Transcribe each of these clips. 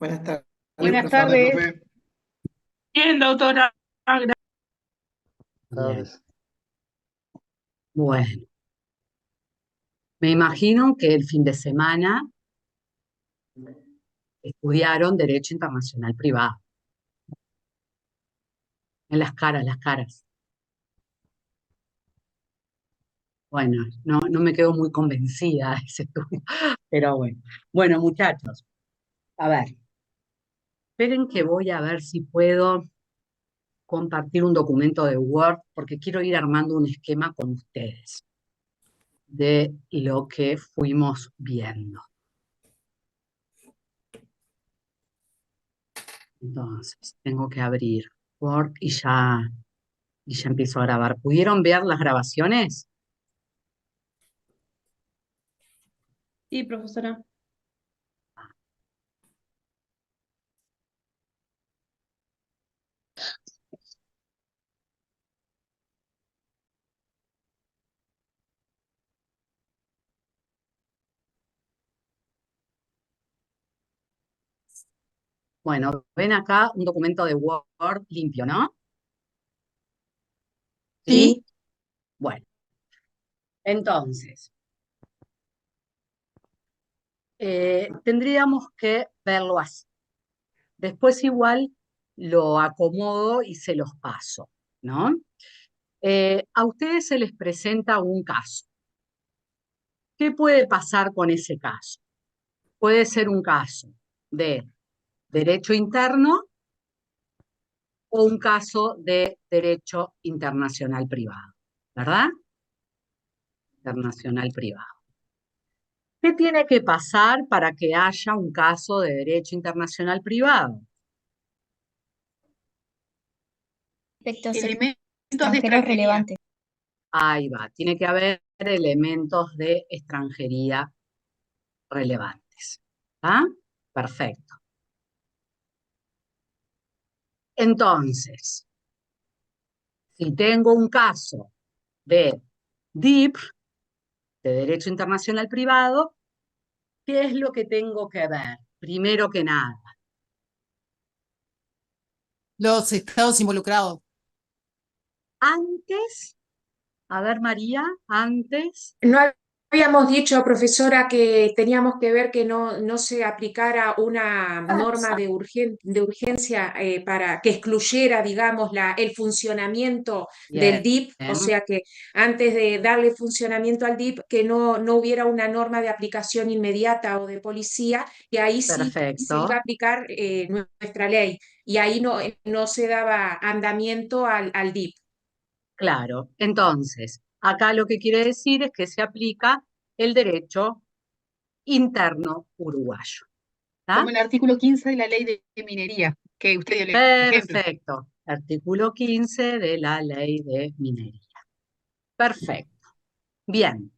Buenas tardes, Buenas profesor. tardes. Profe. Bien, doctora. Bien. Tardes. Bueno, me imagino que el fin de semana estudiaron Derecho Internacional Privado. En las caras, las caras. Bueno, no me quedo muy convencida de ese estudio, pero bueno. Bueno, muchachos, a ver, esperen que voy a ver si puedo compartir un documento de Word, porque quiero ir armando un esquema con ustedes de lo que fuimos viendo. Entonces, tengo que abrir Word y ya empiezo a grabar. ¿Pudieron ver las grabaciones? Sí, profesora. Bueno, ven acá un documento de Word limpio, ¿no? ¿Sí? Sí. Bueno, entonces, tendríamos que verlo así. Después igual lo acomodo y se los paso, ¿no? A ustedes se les presenta un caso. ¿Qué puede pasar con ese caso? Puede ser un caso de derecho interno o un caso de derecho internacional privado, ¿verdad? Internacional privado. ¿Qué tiene que pasar para que haya un caso de derecho internacional privado? Aspectos Elementos de extranjeros extranjería. relevantes. Ahí va, tiene que haber elementos de extranjería relevantes. ¿Ah? Perfecto. Entonces, si tengo un caso de DIP, de Derecho Internacional Privado, ¿qué es lo que tengo que ver? Primero que nada, Los estados involucrados. antes, a ver María, antes, No habíamos dicho, profesora, que teníamos que ver que no se aplicara una norma de urgencia para que excluyera, digamos, el funcionamiento del bien, DIP, o sea que antes de darle funcionamiento al DIP, que no hubiera una norma de aplicación inmediata o de policía, y ahí sí se iba a perfecto, aplicar nuestra ley, y ahí no se daba andamiento al DIP. claro. Entonces, acá lo que quiere decir es que se aplica el derecho interno uruguayo. ¿Está? Como el artículo 15 de la ley de minería, que usted dio el ejemplo. Perfecto. Artículo 15 de la ley de minería. Perfecto. Bien.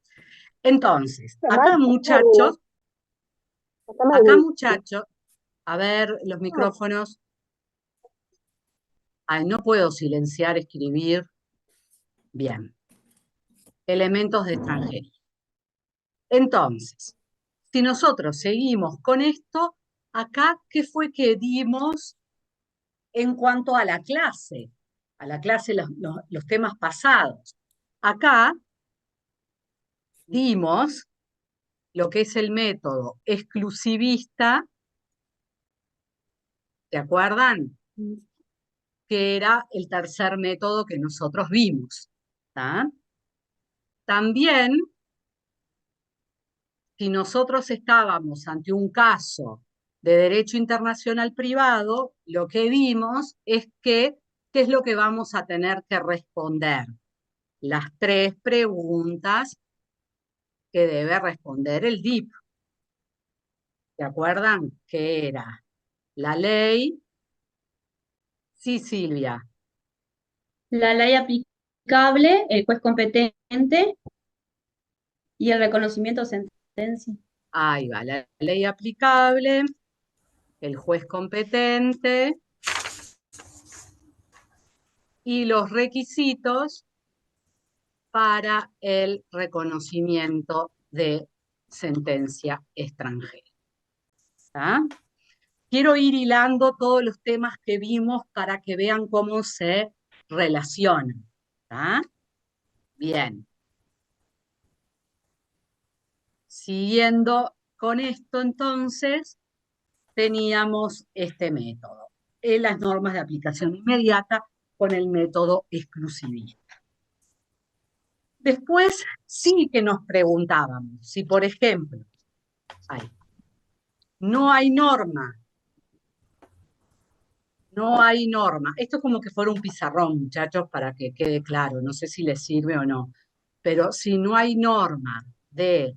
Entonces, acá muchachos, a ver los micrófonos. Ay, no puedo silenciar, escribir. Bien. Elementos de extranjería. Entonces, si nosotros seguimos con esto, acá, ¿qué fue que dimos en cuanto a la clase? A la clase, los temas pasados. Acá dimos lo que es el método exclusivista, ¿se acuerdan? Que era el tercer método que nosotros vimos. ¿Tá? También, si nosotros estábamos ante un caso de derecho internacional privado, lo que vimos es que, ¿qué es lo que vamos a tener que responder? Las tres preguntas que debe responder el DIP. ¿Se acuerdan? Que era la ley. Sí, Silvia. La ley aplicable, el juez competente y el reconocimiento de sentencia. Ahí va, la ley aplicable, el juez competente y los requisitos para el reconocimiento de sentencia extranjera. ¿Tá? quiero ir hilando todos los temas que vimos para que vean cómo se relacionan. ¿Está? Bien. Siguiendo con esto, entonces, teníamos este método, las normas de aplicación inmediata con el método exclusivista. Después sí que nos preguntábamos si, por ejemplo, no hay norma, esto es como que fuera un pizarrón, muchachos, para que quede claro, no sé si les sirve o no, pero si no hay norma de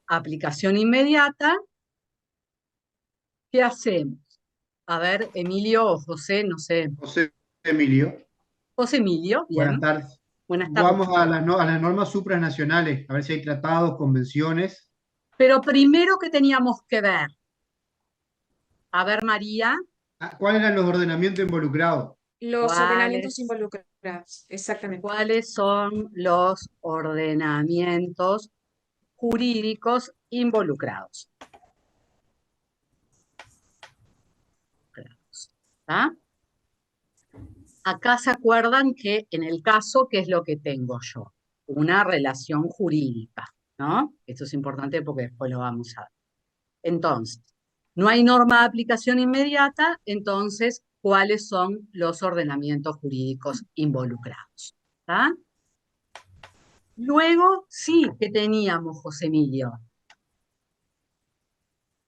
aplicación inmediata, ¿qué hacemos? A ver, Emilio o José, no sé. José Emilio, José Emilio, buenas bien. tardes. Buenas tardes. Vamos a a las normas supranacionales, a ver si hay tratados, convenciones. Pero primero que teníamos que ver, a ver, María, ¿Cuáles eran los ordenamientos involucrados? Los ordenamientos ¿cuáles, involucrados, exactamente. cuáles son los ordenamientos jurídicos involucrados? ¿Está? Acá se acuerdan que en el caso, ¿qué es lo que tengo yo? Una relación jurídica, ¿no? Esto es importante porque después lo vamos a ver. Entonces, no hay norma de aplicación inmediata, entonces, ¿cuáles son los ordenamientos jurídicos involucrados? ¿Está? Luego, sí que teníamos, José Emilio.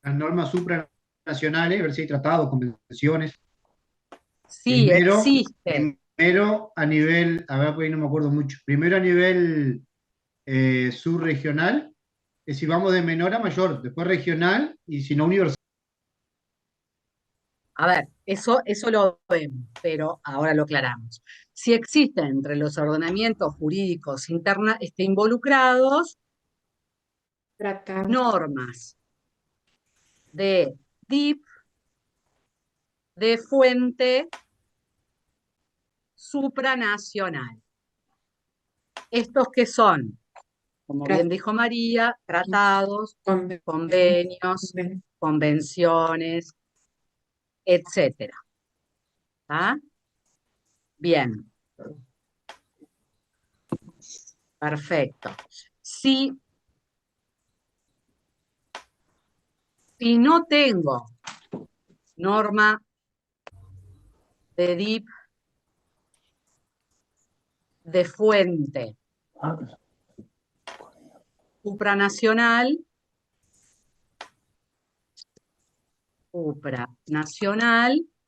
Las normas supranacionales, a ver si hay tratados, convenciones. Sí, Primero, existen. primero a nivel, a ver, pues ahí no me acuerdo mucho. Primero a nivel subregional, que si vamos de menor a mayor, después regional y si no universal. A ver, eso lo vemos, pero ahora lo aclaramos. Si existen entre los ordenamientos jurídicos involucrados Tratado. normas de DIP, de fuente supranacional. ¿Estos qué son? Como bien dijo María, tratados, convenios, convenciones, etcétera. ¿Ah? Bien. Perfecto. Si no tengo norma de DIP de fuente supranacional,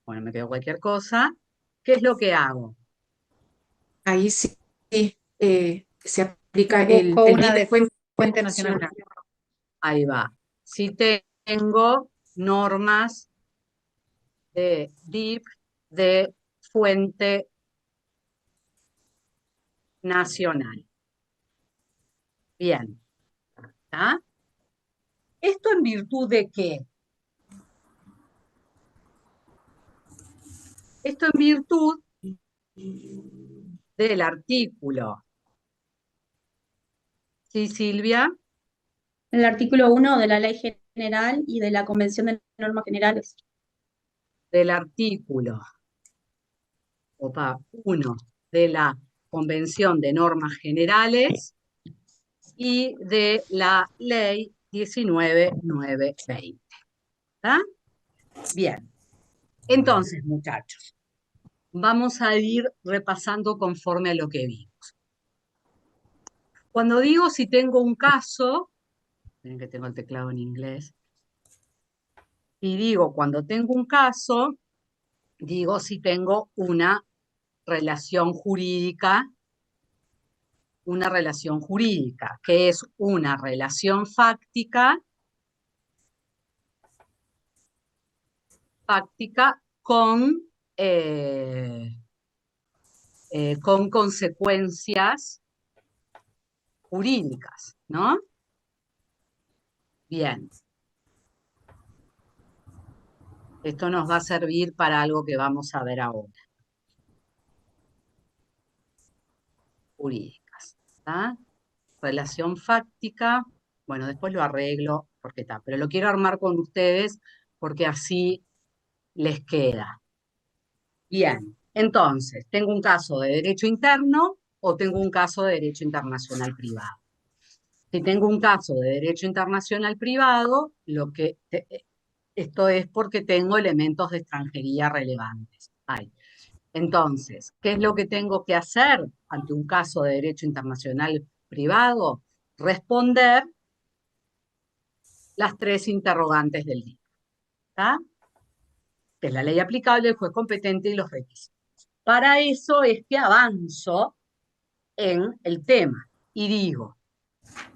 bueno, me quedo cualquier cosa, ¿qué es lo que hago? Ahí sí, se aplica Busco el una DIP de fuente nacional. Ahí va. Si tengo normas de DIP de fuente nacional. Bien. ¿Está? ¿Esto en virtud de qué? Esto en virtud del artículo. ¿Sí, Silvia? El artículo 1 de la Ley General y de la Convención de Normas Generales. Del artículo 1 de la Convención de Normas Generales y de la Ley 19.920. ¿Está? Bien. Entonces, muchachos, vamos a ir repasando conforme a lo que vimos. Cuando digo si tengo un caso, miren que tengo el teclado en inglés, y digo cuando tengo un caso, digo si tengo una relación jurídica, que es una relación fáctica con consecuencias jurídicas, ¿no? Bien. Esto nos va a servir para algo que vamos a ver ahora. Jurídicas. ¿Está? Relación fáctica. Bueno, después lo arreglo porque está, pero lo quiero armar con ustedes porque así les queda. Bien, entonces, ¿tengo un caso de derecho interno o tengo un caso de derecho internacional privado? Si tengo un caso de derecho internacional privado, esto es porque tengo elementos de extranjería relevantes. Entonces, ¿qué es lo que tengo que hacer ante un caso de derecho internacional privado? Responder las 3 interrogantes del libro, ¿está? Que es la ley aplicable, el juez competente y los requisitos. Para eso es que avanzo en el tema y digo,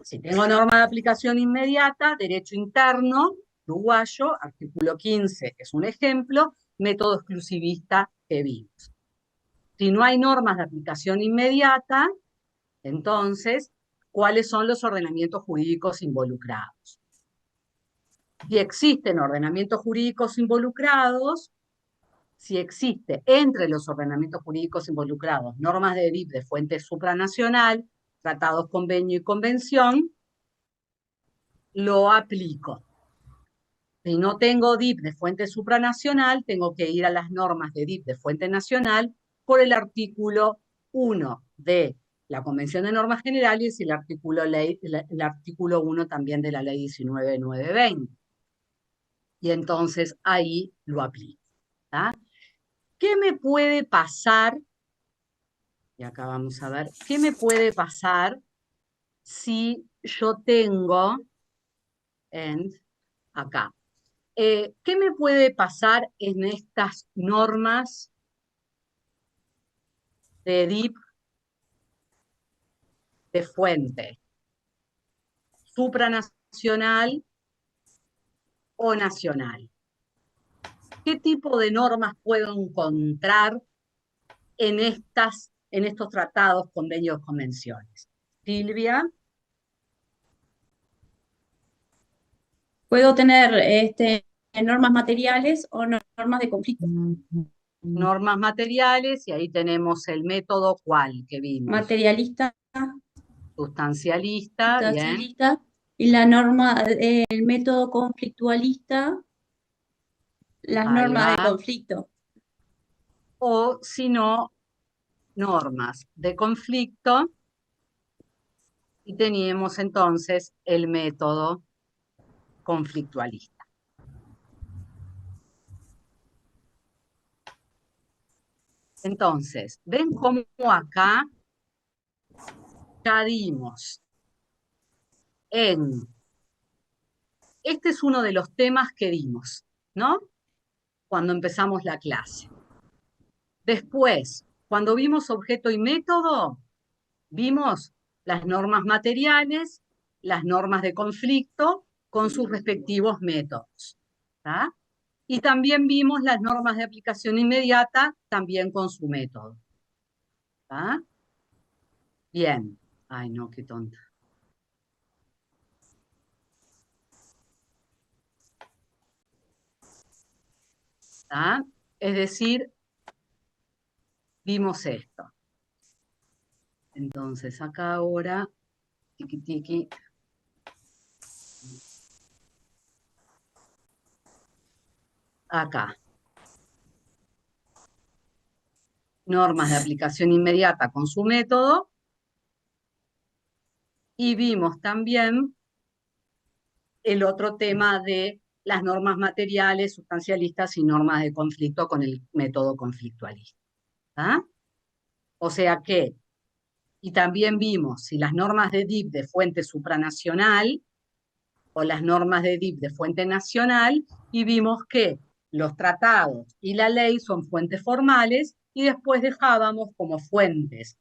si tengo norma de aplicación inmediata, derecho interno, uruguayo, artículo 15 es un ejemplo, método exclusivista que vimos. Si no hay normas de aplicación inmediata, entonces, ¿cuáles son los ordenamientos jurídicos involucrados? Si existen ordenamientos jurídicos involucrados, si existe entre los ordenamientos jurídicos involucrados normas de DIP de fuente supranacional, tratados, convenio y convención, lo aplico. Si no tengo DIP de fuente supranacional, tengo que ir a las normas de DIP de fuente nacional por el artículo 1 de la Convención de Normas Generales y el artículo 1 también de la Ley 19.920. Y entonces ahí lo aplico. ¿Tá? ¿Qué me puede pasar? Y acá vamos a ver, ¿qué me puede pasar si yo tengo acá? ¿Qué me puede pasar en estas normas de DIP de fuente supranacional o nacional? ¿Qué tipo de normas puedo encontrar en estos tratados, convenios, convenciones? Silvia. Puedo tener normas materiales o normas de conflicto. Normas materiales, y ahí tenemos el método, ¿cuál que vimos? Materialista, Sustancialista, bien. sustancialista, y la norma, el método conflictualista, las Ahí normas de va. conflicto. O si no, normas de conflicto, y teníamos entonces el método conflictualista. Entonces, ¿ven cómo acá ya dimos este es uno de los temas que dimos, ¿no? Cuando empezamos la clase. Después, cuando vimos objeto y método, vimos las normas materiales, las normas de conflicto con sus respectivos métodos. ¿Tá? Y también vimos las normas de aplicación inmediata, también con su método. ¿Tá? Bien. Ay, no, qué tonta. ¿Tá? Es decir, vimos esto. Entonces, acá ahora, tiqui, tiqui. Acá. Normas de aplicación inmediata con su método. Y vimos también el otro tema de las normas materiales, sustancialistas y normas de conflicto con el método conflictualista. ¿Ah? O sea que, y también vimos si las normas de DIP de fuente supranacional o las normas de DIP de fuente nacional, y vimos que los tratados y la ley son fuentes formales, y después dejábamos como fuentes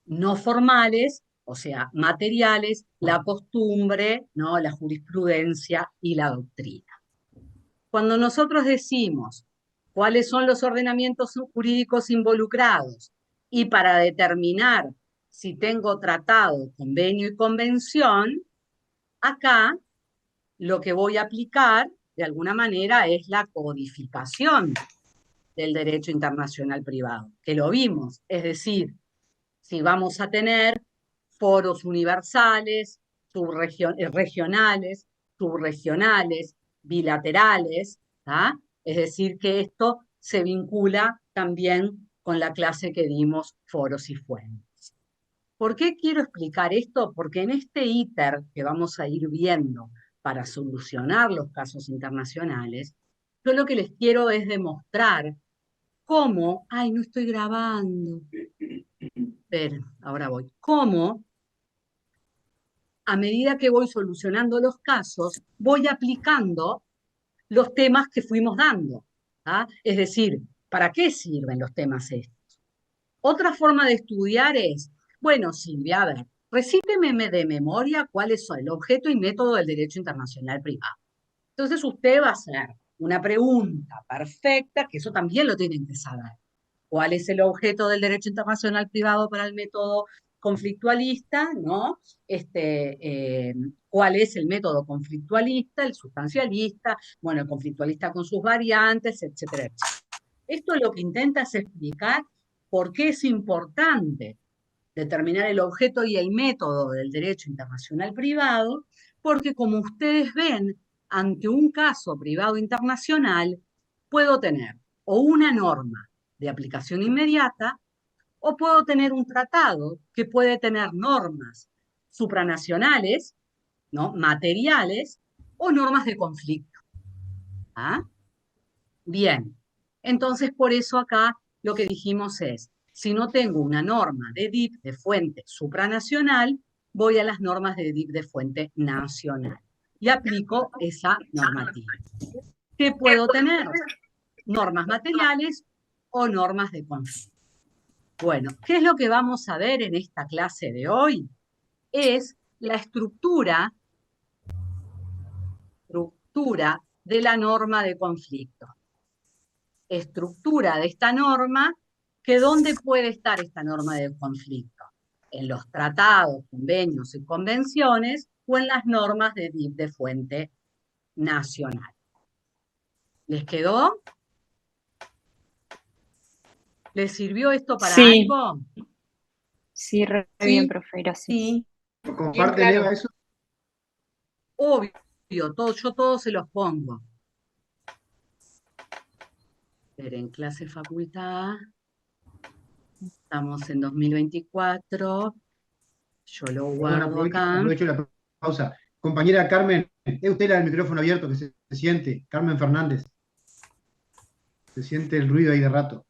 no formales, o sea, materiales, la costumbre, ¿no? La jurisprudencia y la doctrina. Cuando nosotros decimos cuáles son los ordenamientos jurídicos involucrados y para determinar si tengo tratado, convenio y convención, acá lo que voy a aplicar de alguna manera es la codificación del derecho internacional privado, que lo vimos, es decir, si vamos a tener foros universales, regionales, subregionales, bilaterales, ¿tá? Es decir, que esto se vincula también con la clase que dimos foros y fuentes. ¿Por qué quiero explicar esto? Porque en este íter que vamos a ir viendo para solucionar los casos internacionales, yo lo que les quiero es demostrar cómo, ay, no estoy grabando. Esperen, ahora voy. Cómo, a medida que voy solucionando los casos, voy aplicando los temas que fuimos dando. ¿Ah? Es decir, ¿para qué sirven los temas estos? Otra forma de estudiar es, bueno, Silvia, a ver, recíteme de memoria cuáles son el objeto y método del derecho internacional privado. Entonces usted va a hacer una pregunta perfecta, que eso también lo tienen que saber. ¿Cuál es el objeto del derecho internacional privado para el método conflictualista? ¿No? ¿Cuál es el método conflictualista, el sustancialista? Bueno, el conflictualista con sus variantes, etcétera, etcétera. Esto lo que intenta es explicar por qué es importante determinar el objeto y el método del derecho internacional privado, porque como ustedes ven, ante un caso privado internacional, puedo tener o una norma de aplicación inmediata, o puedo tener un tratado que puede tener normas supranacionales, ¿no? Materiales, o normas de conflicto. ¿Ah? Bien, entonces por eso acá lo que dijimos es, si no tengo una norma de DIP de fuente supranacional, voy a las normas de DIP de fuente nacional y aplico esa normativa. ¿Qué puedo tener? Normas materiales o normas de conflicto. Bueno, ¿qué es lo que vamos a ver en esta clase de hoy? Es la estructura de la norma de conflicto. Estructura de esta norma, que ¿dónde puede estar esta norma de conflicto? En los tratados, convenios y convenciones o en las normas de DIP de fuente nacional. ¿Les quedó? ¿Les sirvió esto para algo? Sí, re Sí. bien, profe, gracias. Sí, Comparte, claro. Eva, eso. Obvio, yo todos se los pongo. En clase facultad, estamos en 2024, yo lo Perdón, guardo acá. aprovecho la pausa. Compañera Carmen, ¿es usted la del micrófono abierto que se siente? Carmen Fernández. Se siente el ruido ahí de rato.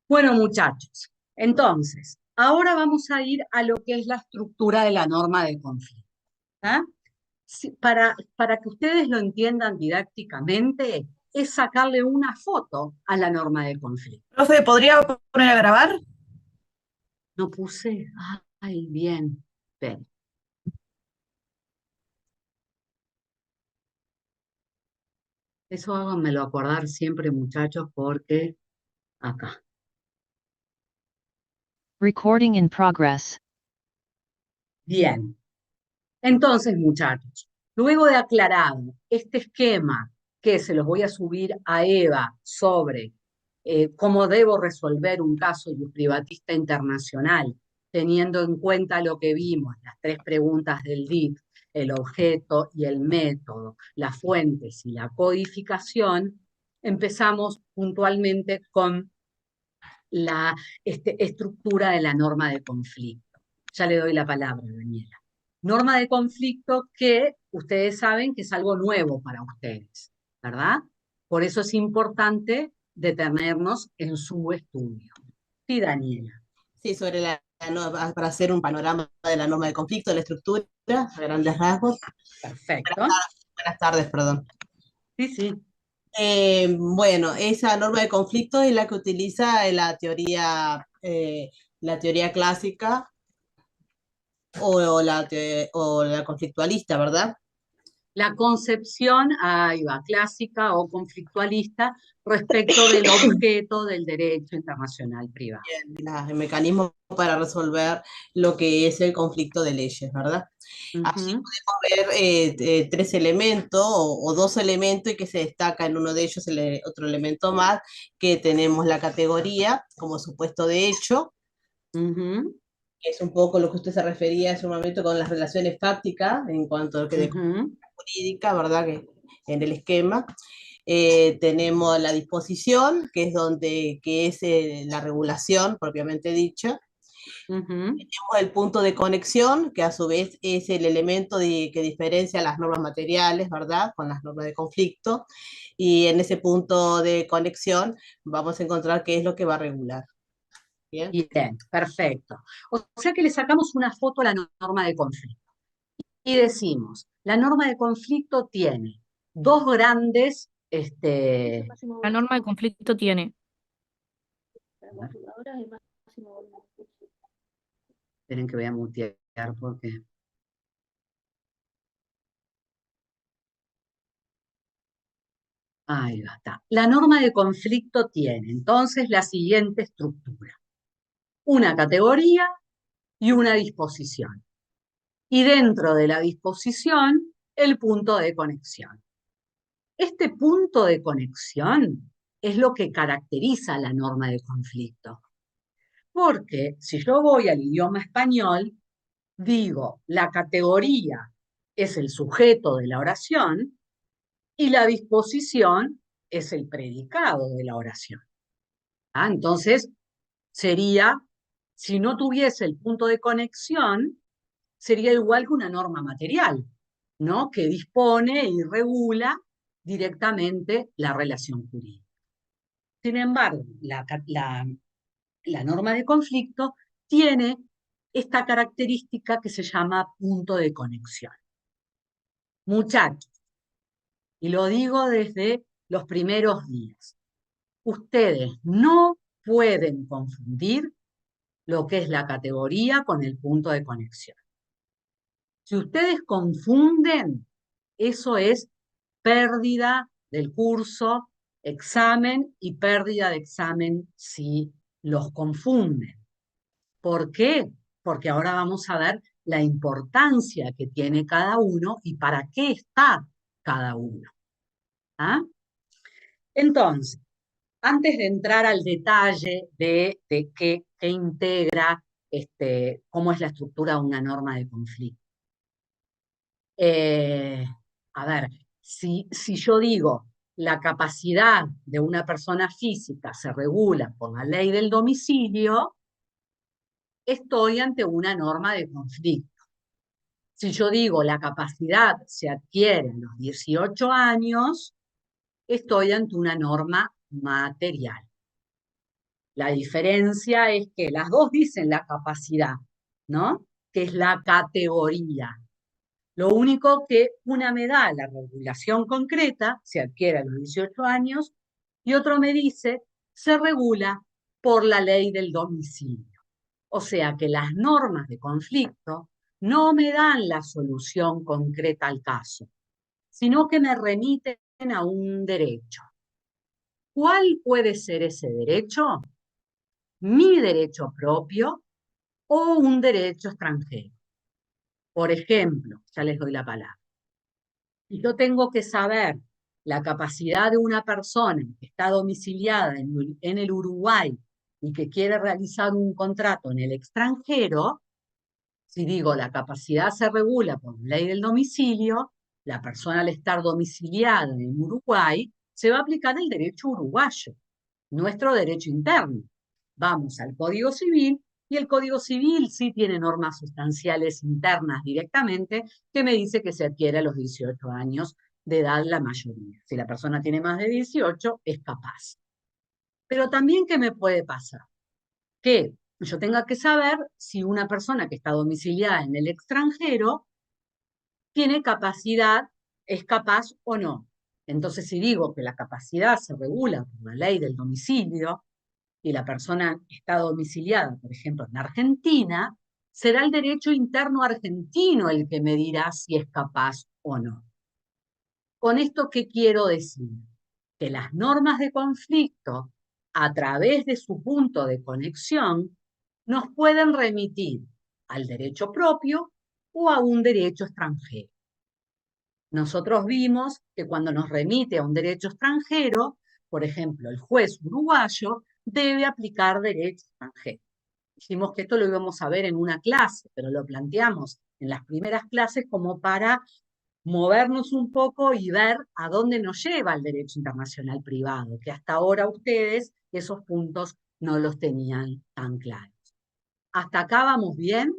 Bueno, muchachos, entonces, ahora vamos a ir a lo que es la estructura de la norma de conflicto. ¿Ah? Para que ustedes lo entiendan didácticamente, es sacarle una foto a la norma de conflicto. Profe, ¿podría poner a grabar? No puse, ay, bien, ven. Eso háganmelo acordar siempre, muchachos, porque acá. Recording in progress. Bien. Entonces, muchachos, luego de aclarado este esquema que se los voy a subir a Eva sobre cómo debo resolver un caso privatista internacional, teniendo en cuenta lo que vimos, las 3 preguntas del DIP, el objeto y el método, las fuentes y la codificación, empezamos puntualmente con la estructura de la norma de conflicto. Ya le doy la palabra, Daniela. Norma de conflicto que ustedes saben que es algo nuevo para ustedes, ¿verdad? Por eso es importante detenernos en su estudio. Sí, Daniela. Sí, sobre para hacer un panorama de la norma de conflicto, de la estructura, a grandes rasgos. Perfecto. Buenas tardes, perdón. Sí, sí. Bueno, esa norma de conflicto es la que utiliza la teoría clásica o la conflictualista, ¿verdad? La concepción, ahí va, clásica o conflictualista respecto del objeto del derecho internacional privado. El mecanismo para resolver lo que es el conflicto de leyes, ¿verdad? Allí podemos ver 3 elementos o 2 elementos y que se destaca en uno de ellos otro elemento más, que tenemos la categoría como supuesto de hecho, que es un poco lo que usted se refería hace un momento con las relaciones fácticas, en cuanto a lo que de Ujú, jurídica, ¿verdad? Que en el esquema. Tenemos la disposición, que es la regulación propiamente dicha. ujú. Tenemos el punto de conexión, que a su vez es el elemento que diferencia las normas materiales, ¿verdad? Con las normas de conflicto. Y en ese punto de conexión vamos a encontrar qué es lo que va a regular. ¿Bien? Bien, perfecto. O sea que le sacamos una foto a la norma de conflicto y decimos, la norma de conflicto tiene dos grandes, La norma de conflicto tiene. esperen que voy a mutear porque... Ahí está. La norma de conflicto tiene entonces la siguiente estructura: una categoría y una disposición. Y dentro de la disposición, el punto de conexión. Este punto de conexión es lo que caracteriza la norma de conflicto. Porque si yo voy al idioma español, digo, la categoría es el sujeto de la oración y la disposición es el predicado de la oración. ¿Ah? Entonces, sería, si no tuviese el punto de conexión, sería igual que una norma material, ¿no? Que dispone y regula directamente la relación jurídica. Sin embargo, la norma de conflicto tiene esta característica que se llama punto de conexión. Muchachos, y lo digo desde los primeros días, ustedes no pueden confundir lo que es la categoría con el punto de conexión. Si ustedes confunden, eso es pérdida del curso, examen y pérdida de examen si los confunden. ¿Por qué? Porque ahora vamos a ver la importancia que tiene cada uno y para qué está cada uno. ¿Ah? Entonces, antes de entrar al detalle de qué integra, cómo es la estructura de una norma de conflicto. Eh, a ver, si yo digo la capacidad de una persona física se regula por la ley del domicilio, estoy ante una norma de conflicto. Si yo digo la capacidad se adquiere a los 18 años, estoy ante una norma material. La diferencia es que las dos dicen la capacidad, ¿no? Que es la categoría. Lo único que una me da la regulación concreta, se adquiere a los 18 años, y otro me dice, se regula por la ley del domicilio. O sea que las normas de conflicto no me dan la solución concreta al caso, sino que me remiten a un derecho. ¿Cuál puede ser ese derecho? Mi derecho propio o un derecho extranjero. Por ejemplo, ya les doy la palabra. Y yo tengo que saber la capacidad de una persona que está domiciliada en el Uruguay y que quiere realizar un contrato en el extranjero. Si digo la capacidad se regula por la ley del domicilio, la persona al estar domiciliada en Uruguay se va a aplicar el derecho uruguayo, nuestro derecho interno. Vamos al Código Civil y el Código Civil sí tiene normas sustanciales internas directamente que me dice que se adquiere a los 18 años de edad la mayoría. Si la persona tiene más de 18, es capaz. Pero también, ¿qué me puede pasar? Que yo tenga que saber si una persona que está domiciliada en el extranjero tiene capacidad, es capaz o no. Entonces, si digo que la capacidad se regula por la ley del domicilio y la persona está domiciliada, por ejemplo, en Argentina, será el derecho interno argentino el que me dirá si es capaz o no. ¿Con esto qué quiero decir? Que las normas de conflicto, a través de su punto de conexión, nos pueden remitir al derecho propio o a un derecho extranjero. Nosotros vimos que cuando nos remite a un derecho extranjero, por ejemplo, el juez uruguayo debe aplicar derecho extranjero. Dijimos que esto lo íbamos a ver en una clase, pero lo planteamos en las primeras clases como para movernos un poco y ver a dónde nos lleva el derecho internacional privado, que hasta ahora ustedes esos puntos no los tenían tan claros. ¿Hasta acá vamos bien?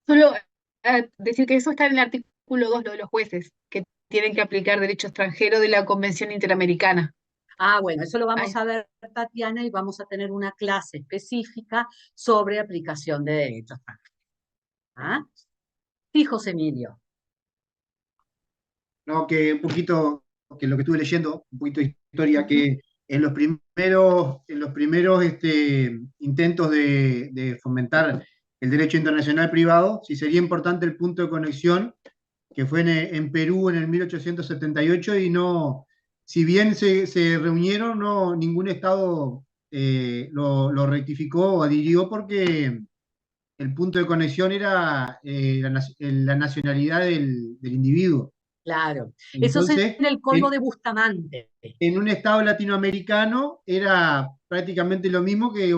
Solo decir que eso está en el artículo 2, lo de los jueces, que tienen que aplicar derecho extranjero de la Convención Interamericana. Ah, bueno, eso lo vamos Ahí. a ver, Tatiana, y vamos a tener una clase específica sobre aplicación de derecho extranjero. ¿Ah? Sí, José Emilio. No, que un poquito, que lo que estuve leyendo, un poquito de historia, Ujú. que en los primeros intentos de fomentar el derecho internacional privado, sí sería importante el punto de conexión, que fue en Perú en el 1878, y no, si bien se reunieron, no, ningún estado lo rectificó o adhirió, porque el punto de conexión era la nacionalidad del individuo. Claro. Eso es Entonces, en el Código de Bustamante. en un estado latinoamericano era prácticamente lo mismo que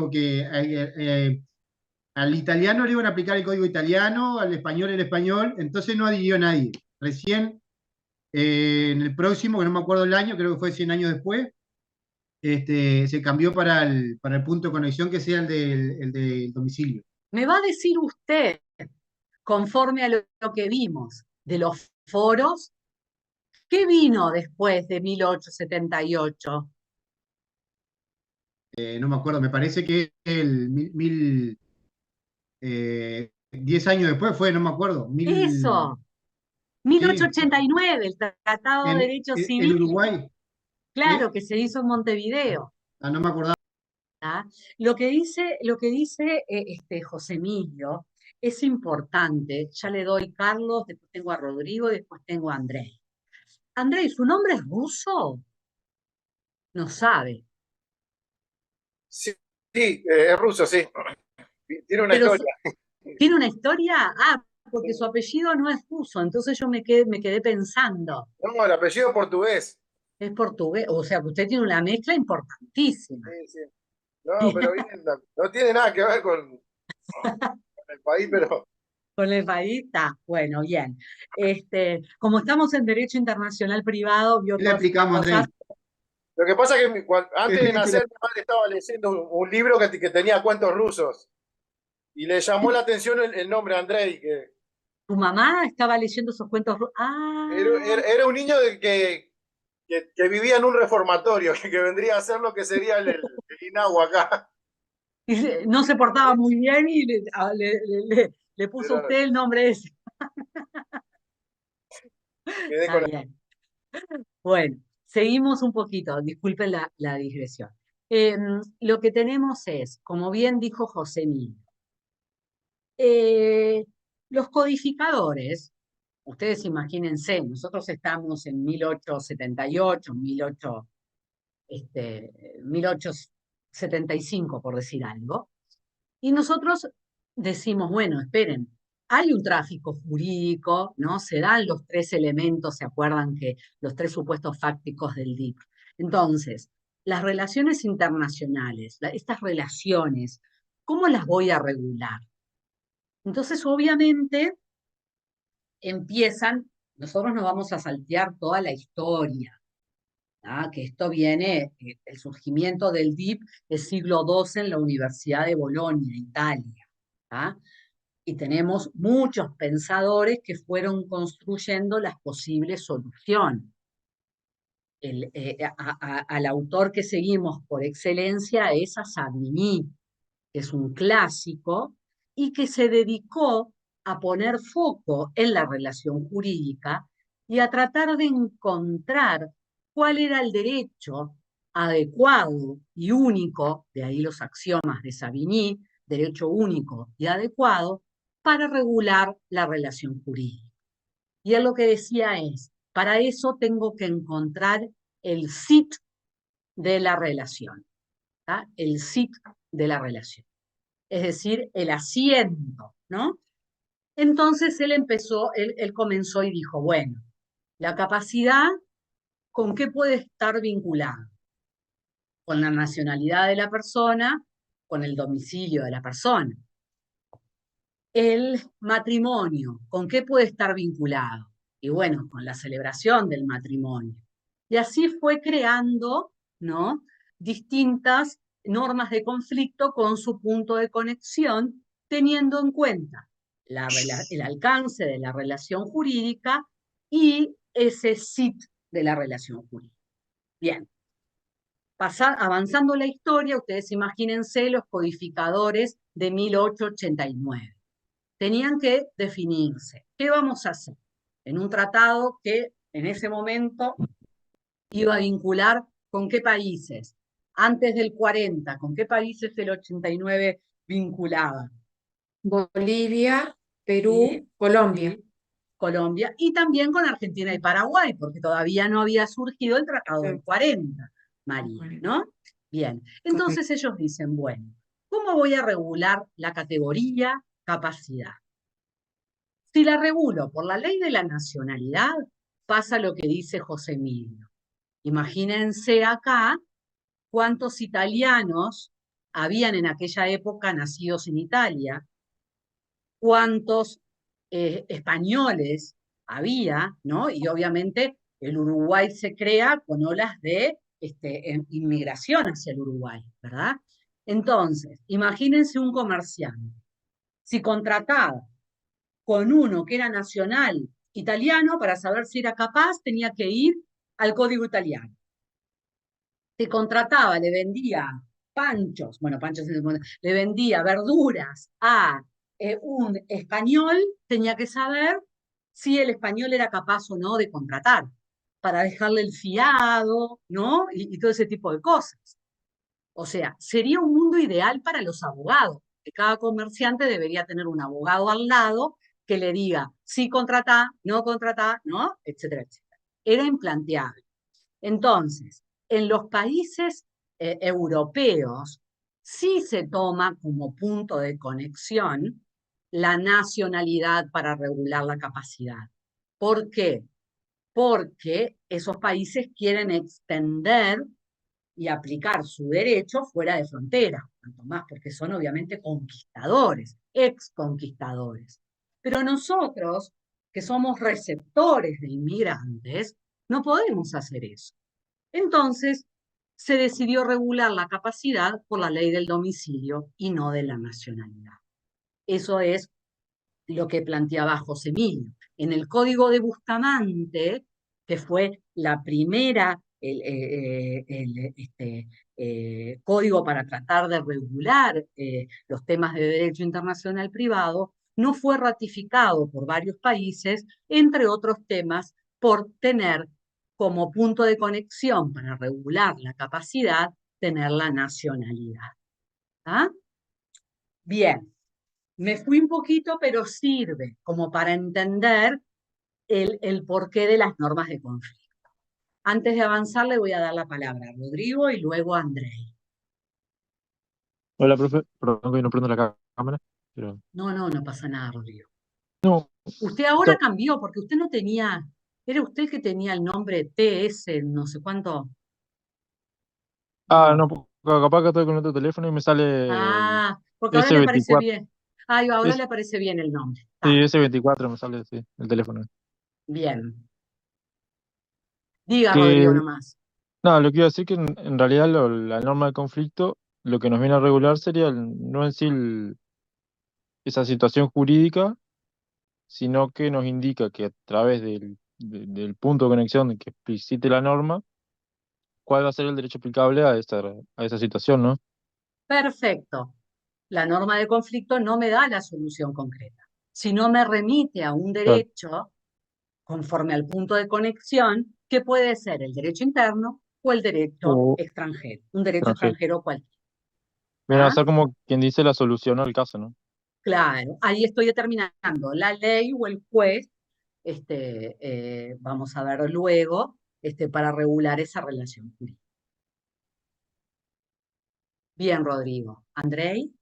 al italiano le iban a aplicar el código italiano, al español el español, entonces no adhirió nadie. Recién en el próximo, que no me acuerdo el año, creo que fue 100 años después, se cambió para el punto de conexión, que sea el del domicilio. Me va a decir usted, conforme a lo que vimos de los foros, ¿qué vino después de 1878? No me acuerdo, me parece que 10 años después fue, no me acuerdo, Eso, sí, 1889, el Tratado de Derecho en Civil, Uruguay, claro, ¿sí? que se hizo en Montevideo. No me acordaba. ¿Ah? Lo que dice José Emilio es importante. Ya le doy Carlos, después tengo a Rodrigo, después tengo a Andrés. Andrés, ¿su nombre es ruso? No sabe. Sí, sí, es ruso, sí. Tiene una Pero historia. ¿tiene una historia? Ah, porque su apellido no es ruso, entonces yo me quedé pensando. No, el apellido portugués. Es portugués, o sea que usted tiene una mezcla importantísima. Sí, sí. No, pero bien, no tiene nada que ver con el país, pero Con el país está, bueno, bien. Como estamos en Derecho Internacional Privado, vio ¿Qué le todas estas explicamos, cosas. Andrés? lo que pasa es que ¿Qué, antes de qué le- nacer mi madre estaba leyendo un libro que tenía cuentos rusos y le llamó la atención el nombre Andrei, que Tu mamá estaba leyendo esos cuentos. Ah, era un niño que vivía en un reformatorio, que vendría a ser lo que sería el INAU acá. no se portaba muy bien y le puso Pero usted el nombre ese. quedé Está con bien. Bueno, seguimos un poquito, disculpen la digresión. Lo que tenemos es, como bien dijo José Emilio, los codificadores, ustedes imagínense, nosotros estamos en 1878, 1875, por decir algo, y nosotros decimos, bueno, esperen, hay un tráfico jurídico, ¿no? Se dan los tres elementos, ¿se acuerdan que los tres supuestos fácticos del DIP? Entonces, las relaciones internacionales, estas relaciones, ¿cómo las voy a regular? Entonces, obviamente, empiezan, nosotros nos vamos a saltear toda la historia, ¿ah? Que esto viene, el surgimiento del DIP es siglo XII en la Universidad de Bolonia, Italia. ¿Ah? Y tenemos muchos pensadores que fueron construyendo las posibles soluciones. Al autor que seguimos por excelencia es a Savigny, que es un clásico, y que se dedicó a poner foco en la relación jurídica y a tratar de encontrar cuál era el derecho adecuado y único, de ahí los axiomas de Savigny, derecho único y adecuado, para regular la relación jurídica. Y él lo que decía es, para eso tengo que encontrar el sit de la relación, ¿tá? El sit de la relación, es decir, el asiento, ¿no? Entonces él comenzó y dijo, bueno, la capacidad, ¿con qué puede estar vinculada? Con la nacionalidad de la persona, con el domicilio de la persona. el matrimonio, ¿con qué puede estar vinculado? Y bueno, con la celebración del matrimonio. Y así fue creando, ¿no?, distintas normas de conflicto con su punto de conexión, teniendo en cuenta el alcance de la relación jurídica y ese sit de la relación jurídica. Bien. Avanzando la historia, ustedes imagínense los codificadores de 1889. Tenían que definirse. ¿Qué vamos a hacer? En un tratado que en ese momento iba a vincular con qué países. Antes del 40, ¿con qué países el 89 vinculaba? Bolivia, Perú, Y, Colombia. y Colombia, y también con Argentina y Paraguay, porque todavía no había surgido el Tratado del 40, María, ¿no? Bien, entonces ellos dicen, bueno, ¿cómo voy a regular la categoría capacidad? Si la regulo por la ley de la nacionalidad, pasa lo que dice José Emilio. Imagínense acá cuántos italianos habían en aquella época nacidos en Italia, cuántos españoles había, ¿no? Y obviamente el Uruguay se crea con olas de inmigración hacia el Uruguay, ¿verdad? Entonces, imagínense un comerciante. Si contrataba con uno que era nacional italiano, para saber si era capaz, tenía que ir al código italiano. Si contrataba, le vendía panchos, bueno, panchos le vendía verduras a un español, tenía que saber si el español era capaz o no de contratar, para dejarle el fiado, ¿no? Y todo ese tipo de cosas. O sea, sería un mundo ideal para los abogados, que cada comerciante debería tener un abogado al lado que le diga sí contratá, no, etcétera, etcétera. Era implanteable. Entonces, en los países europeos sí se toma como punto de conexión la nacionalidad para regular la capacidad. ¿Por qué? Porque esos países quieren extender y aplicar su derecho fuera de frontera, tanto más porque son obviamente conquistadores, exconquistadores. Pero nosotros, que somos receptores de inmigrantes, no podemos hacer eso. Entonces, se decidió regular la capacidad por la ley del domicilio y no de la nacionalidad. Eso es lo que planteaba José Emilio. En el Código de Bustamante, que fue la primera código para tratar de regular los temas de derecho internacional privado, no fue ratificado por varios países, entre otros temas, por tener como punto de conexión para regular la capacidad, tener la nacionalidad. ¿Ah? Bien. Me fui un poquito, pero sirve como para entender el porqué de las normas de conflicto. Antes de avanzar, le voy a dar la palabra a Rodrigo y luego a Andrei. Hola, profe. Perdón que no prendo la cámara. Pero... No pasa nada, Rodrigo. No. Usted ahora cambió, porque usted no tenía, era usted que tenía el nombre TS, no sé cuánto. No, capaz que estoy con otro teléfono y me sale Porque ahora le parece S24. bien. Ahora le parece bien el nombre. Sí, S24 me sale, sí, el teléfono. Bien. Diga, Rodrigo, nomás. No, lo que iba a decir que en realidad la norma de conflicto lo que nos viene a regular sería no en sí esa situación jurídica, sino que nos indica que a través del punto de conexión que explicite la norma, cuál va a ser el derecho aplicable a esa situación, ¿no? Perfecto. La norma de conflicto no me da la solución concreta, sino me remite a un derecho conforme al punto de conexión, que puede ser el derecho interno o el derecho extranjero, un derecho extranjero cualquiera. Viene a ser como quien dice la solución al caso, ¿no? Claro, ahí estoy determinando la ley o el juez, vamos a ver luego, para regular esa relación jurídica. Bien, Rodrigo. ¿Andrei?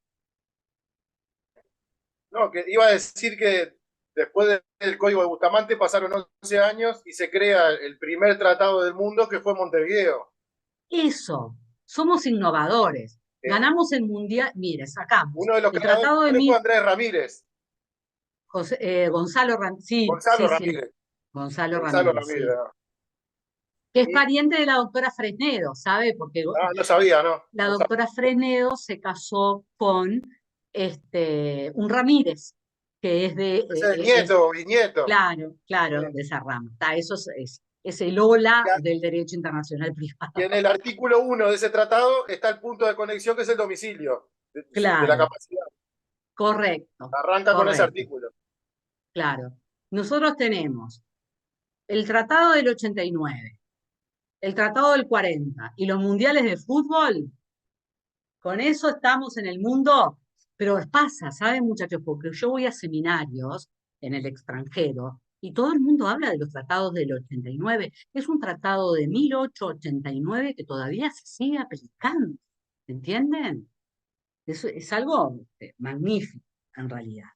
No, que iba a decir que después del Código de Bustamante pasaron 11 años y se crea el primer tratado del mundo que fue Montevideo. Eso, somos innovadores. Ganamos el mundial, mire, sacamos uno de los el tratado de fue Andrés Ramírez. Gonzalo Ramírez, sí, Gonzalo sí, sí, Ramírez. Gonzalo Gonzalo Ramírez, sí. Ramírez, ¿no? Que es Y, pariente de la doctora Fresnedo, ¿sabe? Porque no sabía, ¿no? la No sabía. doctora Fresnedo se casó con un Ramírez, que es de, Ese es nieto o bisnieto. claro, claro, Sí. de esa rama. Eso es el ola Y a- del derecho internacional privado. Y en el artículo 1 de ese tratado está el punto de conexión que es el domicilio de la Claro, capacidad. correcto, Arranca con ese correcto, artículo. claro. Nosotros tenemos el Tratado del 89, el Tratado del 40 y los mundiales de fútbol. Con eso estamos en el mundo, pero pasa, ¿saben, muchachos? Porque yo voy a seminarios en el extranjero y todo el mundo habla de los tratados del 89. Es un tratado de 1889 que todavía se sigue aplicando, ¿entienden? Eso es algo magnífico, en realidad.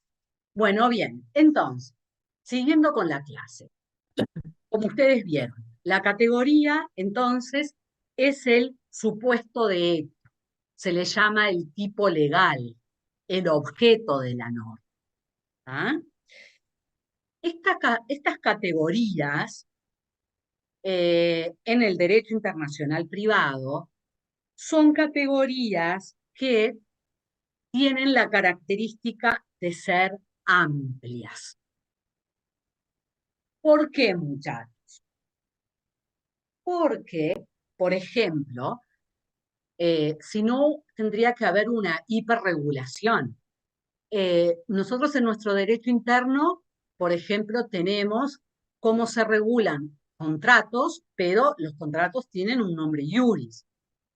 Bueno, bien, entonces, siguiendo con la clase. Como ustedes vieron, la categoría, entonces, es el supuesto de hecho. Se le llama el tipo legal, el objeto de la norma. ¿Ah? Estas categorías en el derecho internacional privado son categorías que tienen la característica de ser amplias. ¿Por qué, muchachos? Porque, por ejemplo, si no, tendría que haber una hiperregulación. Nosotros en nuestro derecho interno, por ejemplo, tenemos cómo se regulan contratos, pero los contratos tienen un nombre iuris: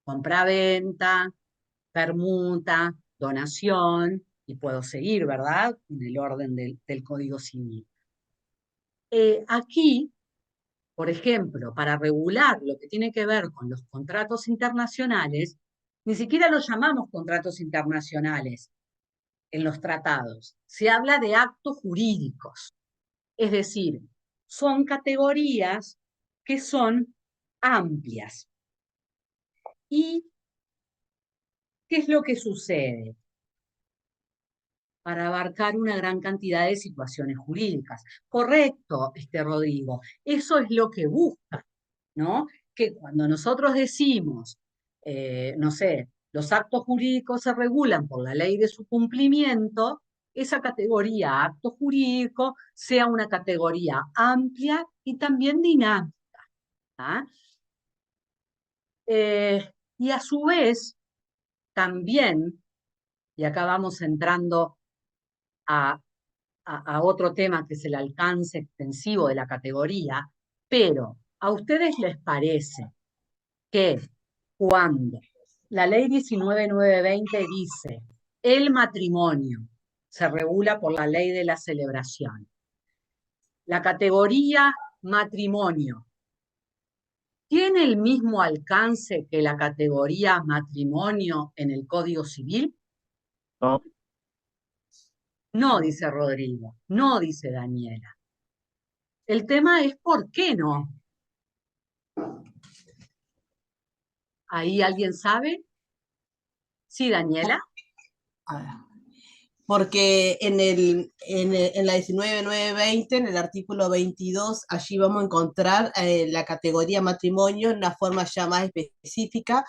compra-venta, permuta, donación, y puedo seguir, ¿verdad? En el orden del Código Civil. Aquí, por ejemplo, para regular lo que tiene que ver con los contratos internacionales, ni siquiera los llamamos contratos internacionales en los tratados. Se habla de actos jurídicos, es decir, son categorías que son amplias. ¿Y qué es lo que sucede? Para abarcar una gran cantidad de situaciones jurídicas. Correcto, Rodrigo, eso es lo que busca, ¿no? Que cuando nosotros decimos, no sé, los actos jurídicos se regulan por la ley de su cumplimiento, esa categoría acto jurídico sea una categoría amplia y también dinámica. ¿Ah? Y a su vez, también, y acá vamos entrando a otro tema que es el alcance extensivo de la categoría, pero ¿a ustedes les parece que cuando la ley 19.920 dice el matrimonio se regula por la ley de la celebración, la categoría matrimonio tiene el mismo alcance que la categoría matrimonio en el Código Civil? No, No, dice Rodrigo, no, dice Daniela. El tema es ¿por qué no? ¿Ahí alguien sabe? Sí, Daniela. Porque en la 19.920, en el artículo 22, allí vamos a encontrar la categoría matrimonio en una forma ya más específica,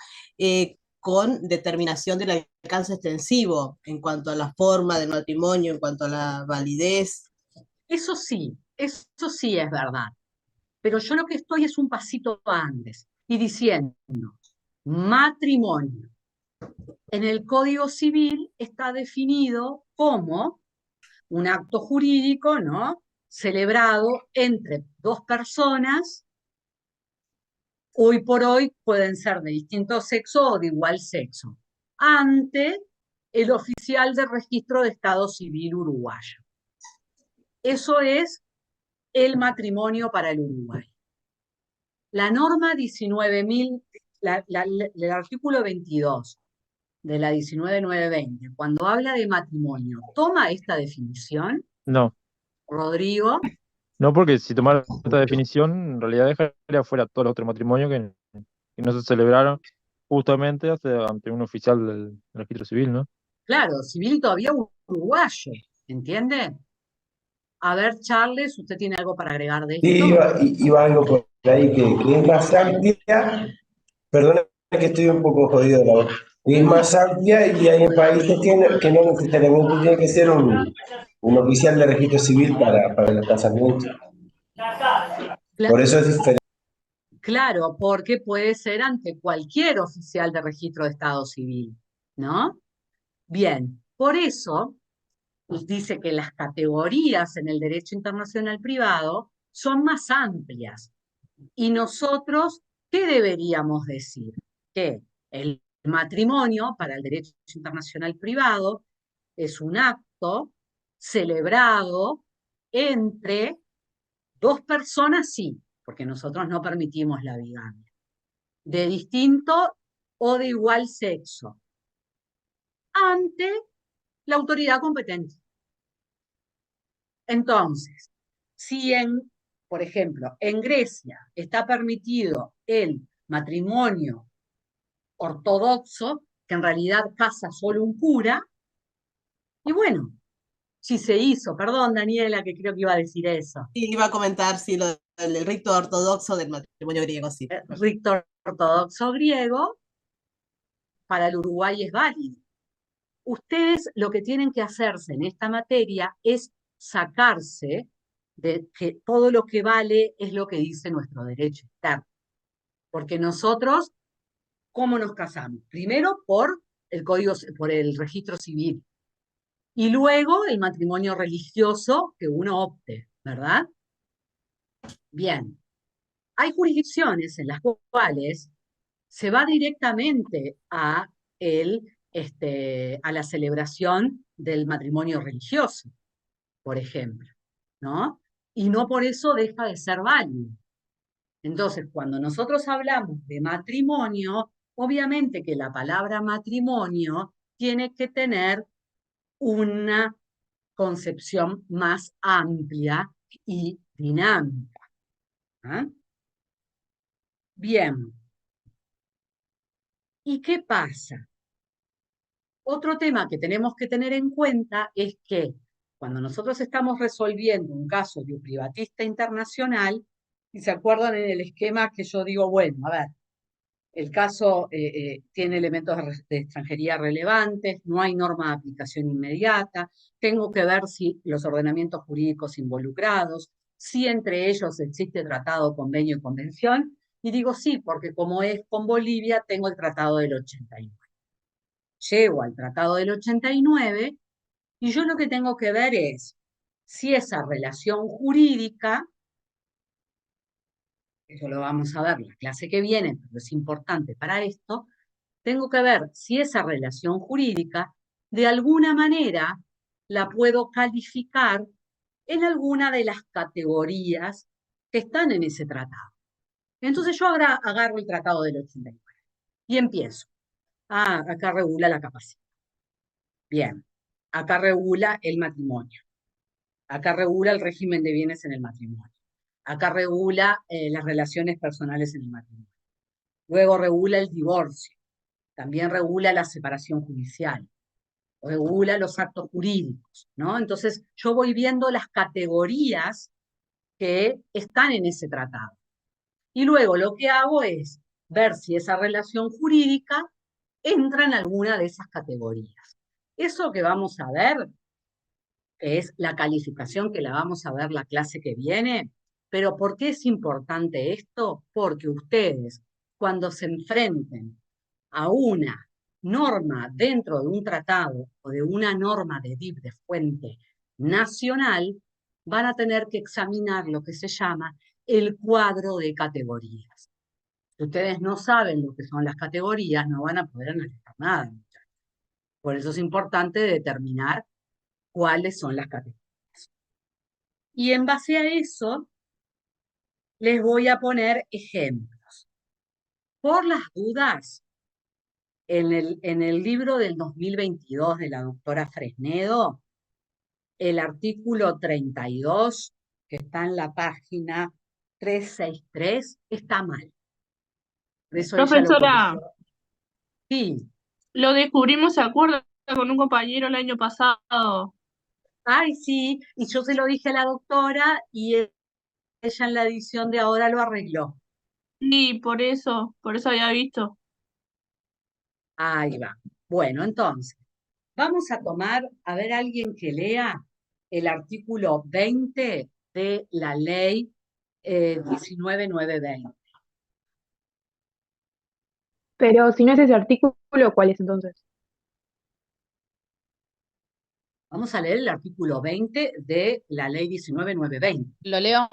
con determinación del alcance extensivo en cuanto a la forma del matrimonio, en cuanto a la validez. Eso sí es verdad. Pero yo lo que estoy es un pasito antes y diciendo, matrimonio en el Código Civil está definido como un acto jurídico, ¿no?, celebrado entre dos personas. Hoy por hoy pueden ser de distinto sexo o de igual sexo, ante el oficial de registro de Estado Civil uruguayo. Eso es el matrimonio para el Uruguay. La norma 19.000, el artículo 22 de la 19.920, cuando habla de matrimonio, ¿toma esta definición, no, Rodrigo? no, porque si tomara esta definición, en realidad dejaría fuera todos los otros matrimonios que no se celebraron justamente ante un oficial del registro civil, ¿no? Claro, civil todavía uruguayo, ¿entiende? A ver, Charles, ¿usted tiene algo para agregar de Sí, esto? iba algo por ahí que es más amplia, perdona que estoy un poco jodido, la verdad. Es más amplia y hay países que no necesariamente tiene que ser un oficial de registro civil para los casamientos. Por eso es diferente. Claro, porque puede ser ante cualquier oficial de registro de Estado civil, ¿no? Bien, por eso dice que las categorías en el derecho internacional privado son más amplias. Y nosotros, ¿qué deberíamos decir? Que el matrimonio para el derecho internacional privado es un acto celebrado entre dos personas, sí, porque nosotros no permitimos la bigamia, de distinto o de igual sexo, ante la autoridad competente. Entonces, si por ejemplo, en Grecia está permitido el matrimonio ortodoxo, que en realidad casa solo un cura, y bueno, si se hizo, perdón Daniela, que creo que iba a decir eso. Sí, iba a comentar, sí, el rito ortodoxo del matrimonio griego, sí. Rito ortodoxo griego para el Uruguay es válido. Ustedes lo que tienen que hacerse en esta materia es sacarse de que todo lo que vale es lo que dice nuestro derecho externo. Porque nosotros, ¿cómo nos casamos? Primero por el registro civil. Y luego el matrimonio religioso que uno opte, ¿verdad? Bien. Hay jurisdicciones en las cuales se va directamente a la celebración del matrimonio religioso, por ejemplo, ¿no? Y no por eso deja de ser válido. Entonces, cuando nosotros hablamos de matrimonio, obviamente que la palabra matrimonio tiene que tener una concepción más amplia y dinámica. ¿Ah? Bien. ¿Y qué pasa? Otro tema que tenemos que tener en cuenta es que cuando nosotros estamos resolviendo un caso de un privatista internacional, y se acuerdan en el esquema que yo digo, bueno, a ver, el caso tiene elementos de extranjería relevantes, no hay norma de aplicación inmediata, tengo que ver si los ordenamientos jurídicos involucrados, si entre ellos existe tratado, convenio y convención, y digo sí, porque como es con Bolivia, tengo el tratado del 89. Llego al tratado del 89 y yo lo que tengo que ver es si esa relación jurídica, eso lo vamos a ver la clase que viene, pero es importante para esto, tengo que ver si esa relación jurídica de alguna manera la puedo calificar en alguna de las categorías que están en ese tratado. Entonces yo ahora agarro el tratado del 89 y empiezo. Acá regula la capacidad. Bien, acá regula el matrimonio. Acá regula el régimen de bienes en el matrimonio. Acá regula las relaciones personales en el matrimonio. Luego regula el divorcio. También regula la separación judicial. Regula los actos jurídicos, ¿no? Entonces yo voy viendo las categorías que están en ese tratado. Y luego lo que hago es ver si esa relación jurídica entra en alguna de esas categorías. Eso que vamos a ver es la calificación que la vamos a ver la clase que viene. Pero ¿por qué es importante esto? Porque ustedes, cuando se enfrenten a una norma dentro de un tratado o de una norma de DIP de fuente nacional, van a tener que examinar lo que se llama el cuadro de categorías. Si ustedes no saben lo que son las categorías, no van a poder analizar nada, muchachos. Por eso es importante determinar cuáles son las categorías. Y en base a eso, les voy a poner ejemplos. Por las dudas, en el libro del 2022 de la doctora Fresnedo, el artículo 32, que está en la página 363, está mal. Por eso ella lo Profesora, corrigió. Sí, lo descubrimos, ¿se acuerda? Con un compañero el año pasado. Ay, sí, y yo se lo dije a la doctora y ella en la edición de ahora lo arregló. Sí, por eso había visto. Ahí va. Bueno, entonces, vamos a tomar, a ver, alguien que lea el artículo 20 de la ley 19920. Pero si no es ese artículo, ¿cuál es entonces? Vamos a leer el artículo 20 de la ley 19920. ¿Lo leo?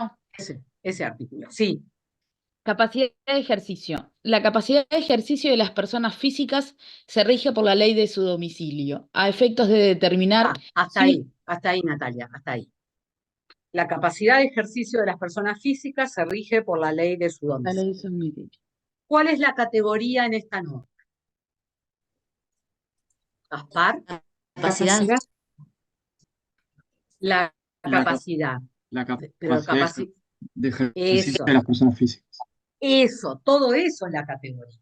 Ese artículo, sí. Capacidad de ejercicio. La capacidad de ejercicio de las personas físicas se rige por la ley de su domicilio, a efectos de determinar Hasta ahí, Natalia, hasta ahí. La capacidad de ejercicio de las personas físicas se rige por la ley de su la ley domicilio. de su domicilio. ¿Cuál es la categoría en esta norma? Gaspar. Capacidad. La capacidad. La Pero capacidad de ejercicio eso, de las personas físicas. eso, todo eso es la categoría.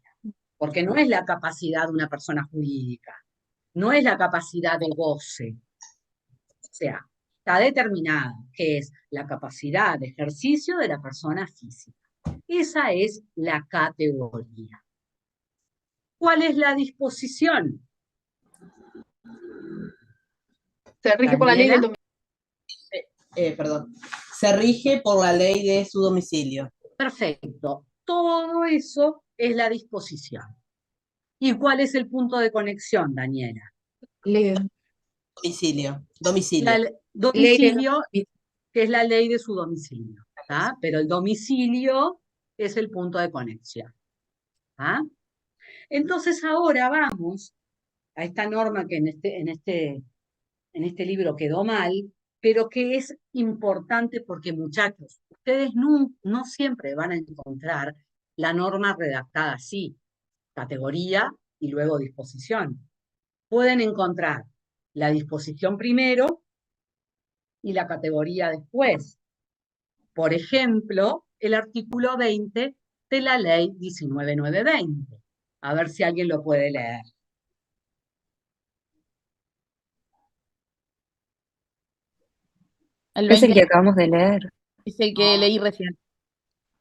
Porque no es la capacidad de una persona jurídica, no es la capacidad de goce. O sea, está determinada que es la capacidad de ejercicio de la persona física. Esa es la categoría. ¿Cuál es la disposición? Se rige por la ley del Daniela. Perdón. Se rige por la ley de su domicilio. Perfecto. Todo eso es la disposición. ¿Y cuál es el punto de conexión, Daniela? Domicilio. Domicilio, que es la ley de su domicilio. ¿Tá? Pero el domicilio es el punto de conexión. ¿Tá? Entonces ahora vamos a esta norma que en este libro quedó mal, pero que es importante porque, muchachos, ustedes no siempre van a encontrar la norma redactada así, categoría y luego disposición. Pueden encontrar la disposición primero y la categoría después. Por ejemplo, el artículo 20 de la ley 19920. A ver si alguien lo puede leer. El Es el 20 que acabamos de leer. es el que leí recién.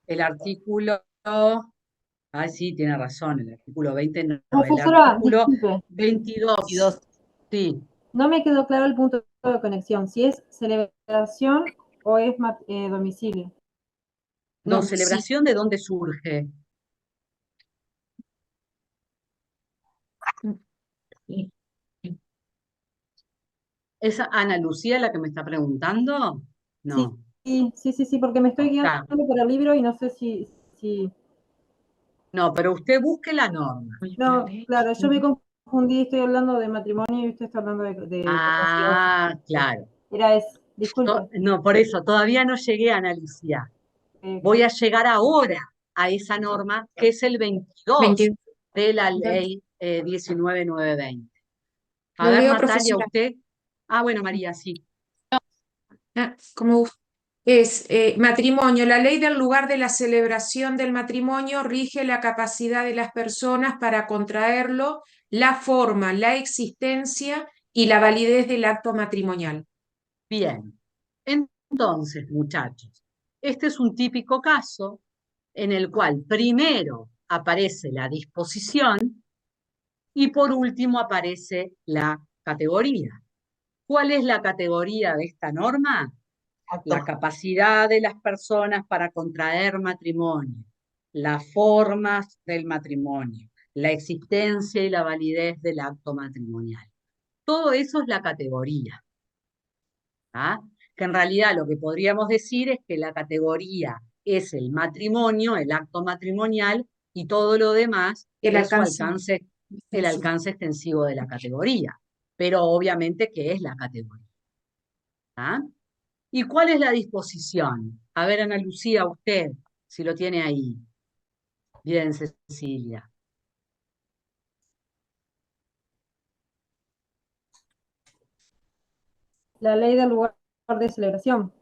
El artículo... Ah, sí, tiene razón, el artículo 20 no, el Profesora, artículo disculpe, 22. Sí. no me quedó claro el punto de conexión, si es celebración o es domicilio. No, celebración, ¿de dónde surge? ¿Es Ana Lucía la que me está preguntando? No. Sí, porque me estoy guiando por el libro y no sé si... No, pero usted busque la norma. No, claro, yo me confundí, estoy hablando de matrimonio y usted está hablando de Claro. Era eso, disculpe. No, por eso, todavía no llegué a Ana Lucía. Voy a llegar ahora a esa norma, que es el 22 de la ley 19920. A Lo ver, leo, Natalia, profesora. usted. Ah, bueno, María, sí. Como es matrimonio. La ley del lugar de la celebración del matrimonio rige la capacidad de las personas para contraerlo, la forma, la existencia y la validez del acto matrimonial. Bien. Entonces, muchachos, este es un típico caso en el cual primero aparece la disposición y por último aparece la categoría. ¿Cuál es la categoría de esta norma? La capacidad de las personas para contraer matrimonio, las formas del matrimonio, la existencia y la validez del acto matrimonial. Todo eso es la categoría. ¿Ah? Que en realidad lo que podríamos decir es que la categoría es el matrimonio, el acto matrimonial, y todo lo demás El es alcance. el alcance extensivo de la categoría. Pero obviamente, ¿qué es la categoría? ¿Ah? ¿Y cuál es la disposición? A ver, Ana Lucía, usted, si lo tiene ahí. Bien, Cecilia. La ley del lugar de celebración.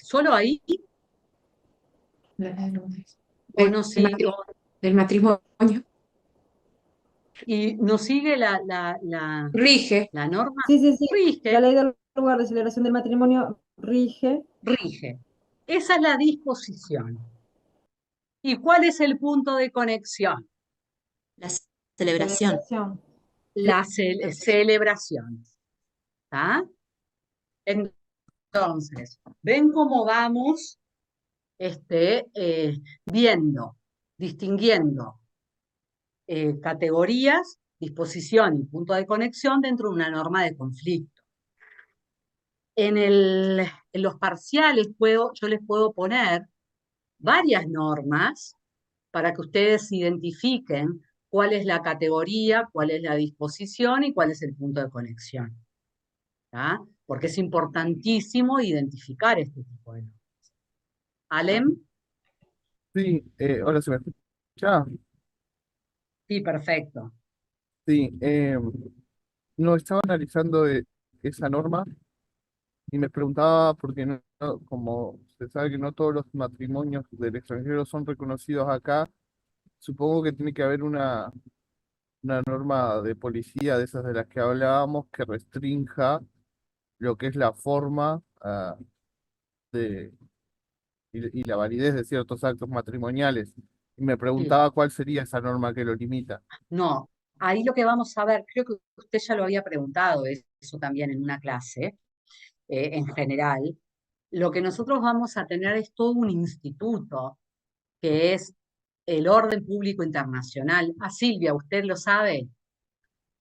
¿Solo ahí? ¿O no, sí? Del matrimonio. Y nos sigue Rige. la norma. Sí, sí, sí. Rige. La ley del lugar de celebración del matrimonio rige. Rige. Esa es la disposición. ¿Y cuál es el punto de conexión? La celebración. La celebración. ¿Está? Entonces, ven cómo vamos viendo, distinguiendo categorías, disposición y punto de conexión dentro de una norma de conflicto. En los parciales yo les puedo poner varias normas para que ustedes identifiquen cuál es la categoría, cuál es la disposición y cuál es el punto de conexión. ¿Tá? Porque es importantísimo identificar este tipo de normas. ¿Alem? Sí, hola, ¿se me escucha? Sí, perfecto. Sí, no estaba analizando esa norma y me preguntaba, porque como se sabe que no todos los matrimonios del extranjero son reconocidos acá, supongo que tiene que haber una norma de policía de esas de las que hablábamos que restrinja lo que es la forma de, y la validez de ciertos actos matrimoniales. Y me preguntaba cuál sería esa norma que lo limita. No, ahí lo que vamos a ver, creo que usted ya lo había preguntado eso también en una clase, en general. Lo que nosotros vamos a tener es todo un instituto que es el orden público internacional. Ah, Silvia, ¿usted lo sabe?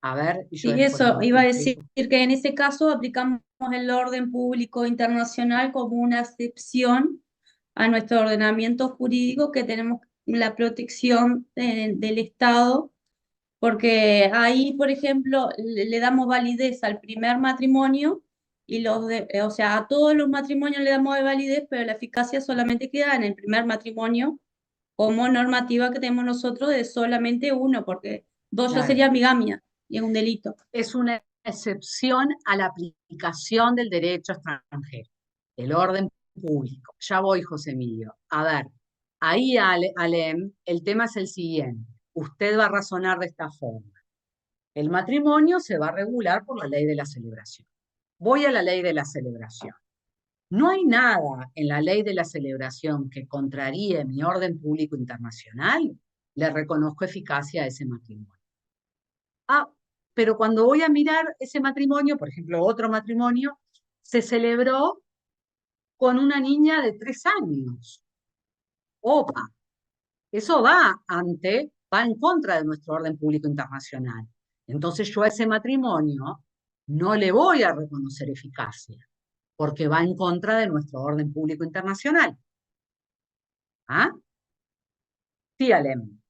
A ver, y yo Sí, después eso, iba a les decir que en ese caso aplicamos el orden público internacional como una excepción a nuestro ordenamiento jurídico, que tenemos la protección del Estado, porque ahí, por ejemplo, le damos validez al primer matrimonio y o sea, a todos los matrimonios le damos validez, pero la eficacia solamente queda en el primer matrimonio como normativa que tenemos nosotros de solamente uno, porque dos ya Claro. sería bigamia y es un delito. Es una excepción a la aplicación del derecho extranjero, el orden público. Ya voy, José Emilio. A ver, ahí, Alem, el tema es el siguiente. Usted va a razonar de esta forma. El matrimonio se va a regular por la ley de la celebración. Voy a la ley de la celebración. No hay nada en la ley de la celebración que contraríe mi orden público internacional. Le reconozco eficacia a ese matrimonio. Ah, pero cuando voy a mirar ese matrimonio, por ejemplo, otro matrimonio, se celebró con una niña de 3 años. Opa, eso va en contra de nuestro orden público internacional. Entonces yo a ese matrimonio no le voy a reconocer eficacia, porque va en contra de nuestro orden público internacional. ¿Ah? Sí, Alem.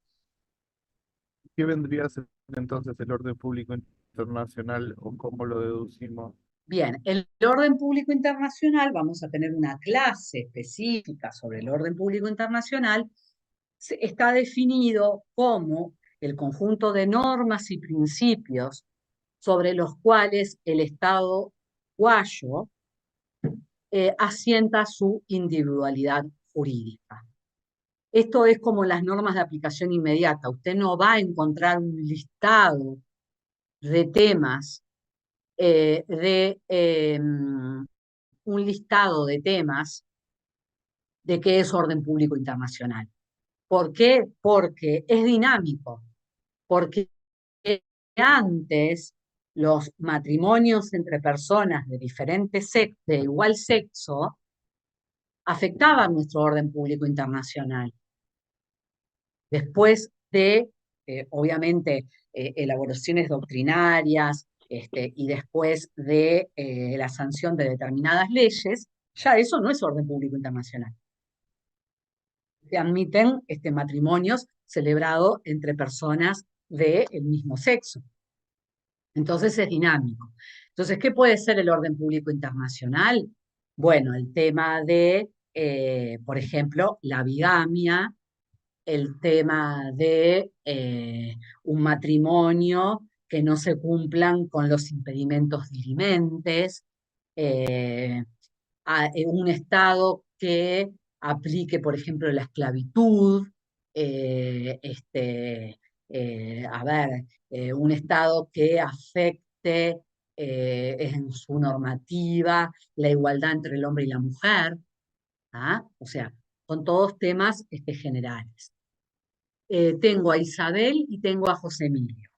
¿Qué vendría a ser entonces el orden público internacional o cómo lo deducimos? Bien, el orden público internacional, vamos a tener una clase específica sobre el orden público internacional, está definido como el conjunto de normas y principios sobre los cuales el Estado guayo asienta su individualidad jurídica. Esto es como las normas de aplicación inmediata. Usted no va a encontrar un listado de temas, un listado de temas de qué es orden público internacional. ¿Por qué? Porque es dinámico, porque antes los matrimonios entre personas de diferentes sexos, de igual sexo, afectaban nuestro orden público internacional. Después de, obviamente, elaboraciones doctrinarias y después de la sanción de determinadas leyes, ya eso no es orden público internacional. Se admiten matrimonios celebrados entre personas del mismo sexo. Entonces es dinámico. Entonces, ¿qué puede ser el orden público internacional? Bueno, el tema de, por ejemplo, la bigamia, el tema de un matrimonio que no se cumplan con los impedimentos dirimentes, un Estado que aplique, por ejemplo, la esclavitud, A ver, un Estado que afecte en su normativa la igualdad entre el hombre y la mujer, ¿ah? O sea, son todos temas generales. Tengo a Isabel y tengo a José Emilio.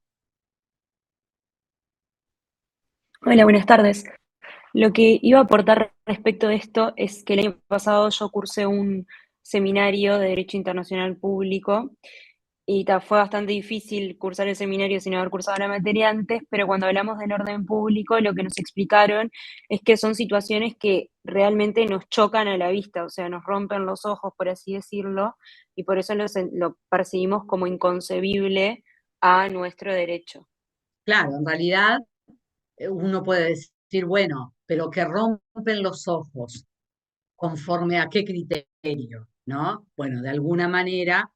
Hola, buenas tardes. Lo que iba a aportar respecto de esto es que el año pasado yo cursé un seminario de Derecho Internacional Público y fue bastante difícil cursar el seminario sin haber cursado la materia antes, pero cuando hablamos del orden público, lo que nos explicaron es que son situaciones que realmente nos chocan a la vista, o sea, nos rompen los ojos, por así decirlo, y por eso lo percibimos como inconcebible a nuestro derecho. Claro, en realidad uno puede decir, bueno, pero que rompen los ojos, ¿conforme a qué criterio? ¿No? Bueno, de alguna manera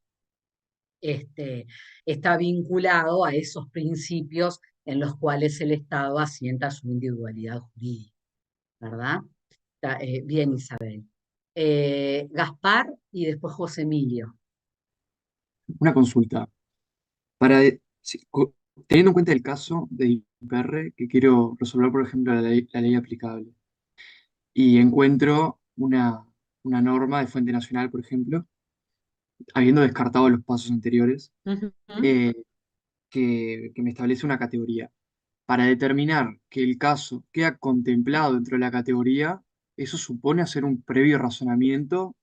está vinculado a esos principios en los cuales el Estado asienta su individualidad jurídica, ¿verdad? Bien, Isabel. Gaspar y después José Emilio. Una consulta. Teniendo en cuenta el caso de IPR, que quiero resolver, por ejemplo, la ley aplicable, y encuentro una norma de fuente nacional, por ejemplo, habiendo descartado los pasos anteriores, eh, que me establece una categoría. Para determinar que el caso queda contemplado dentro de la categoría, eso supone hacer un previo razonamiento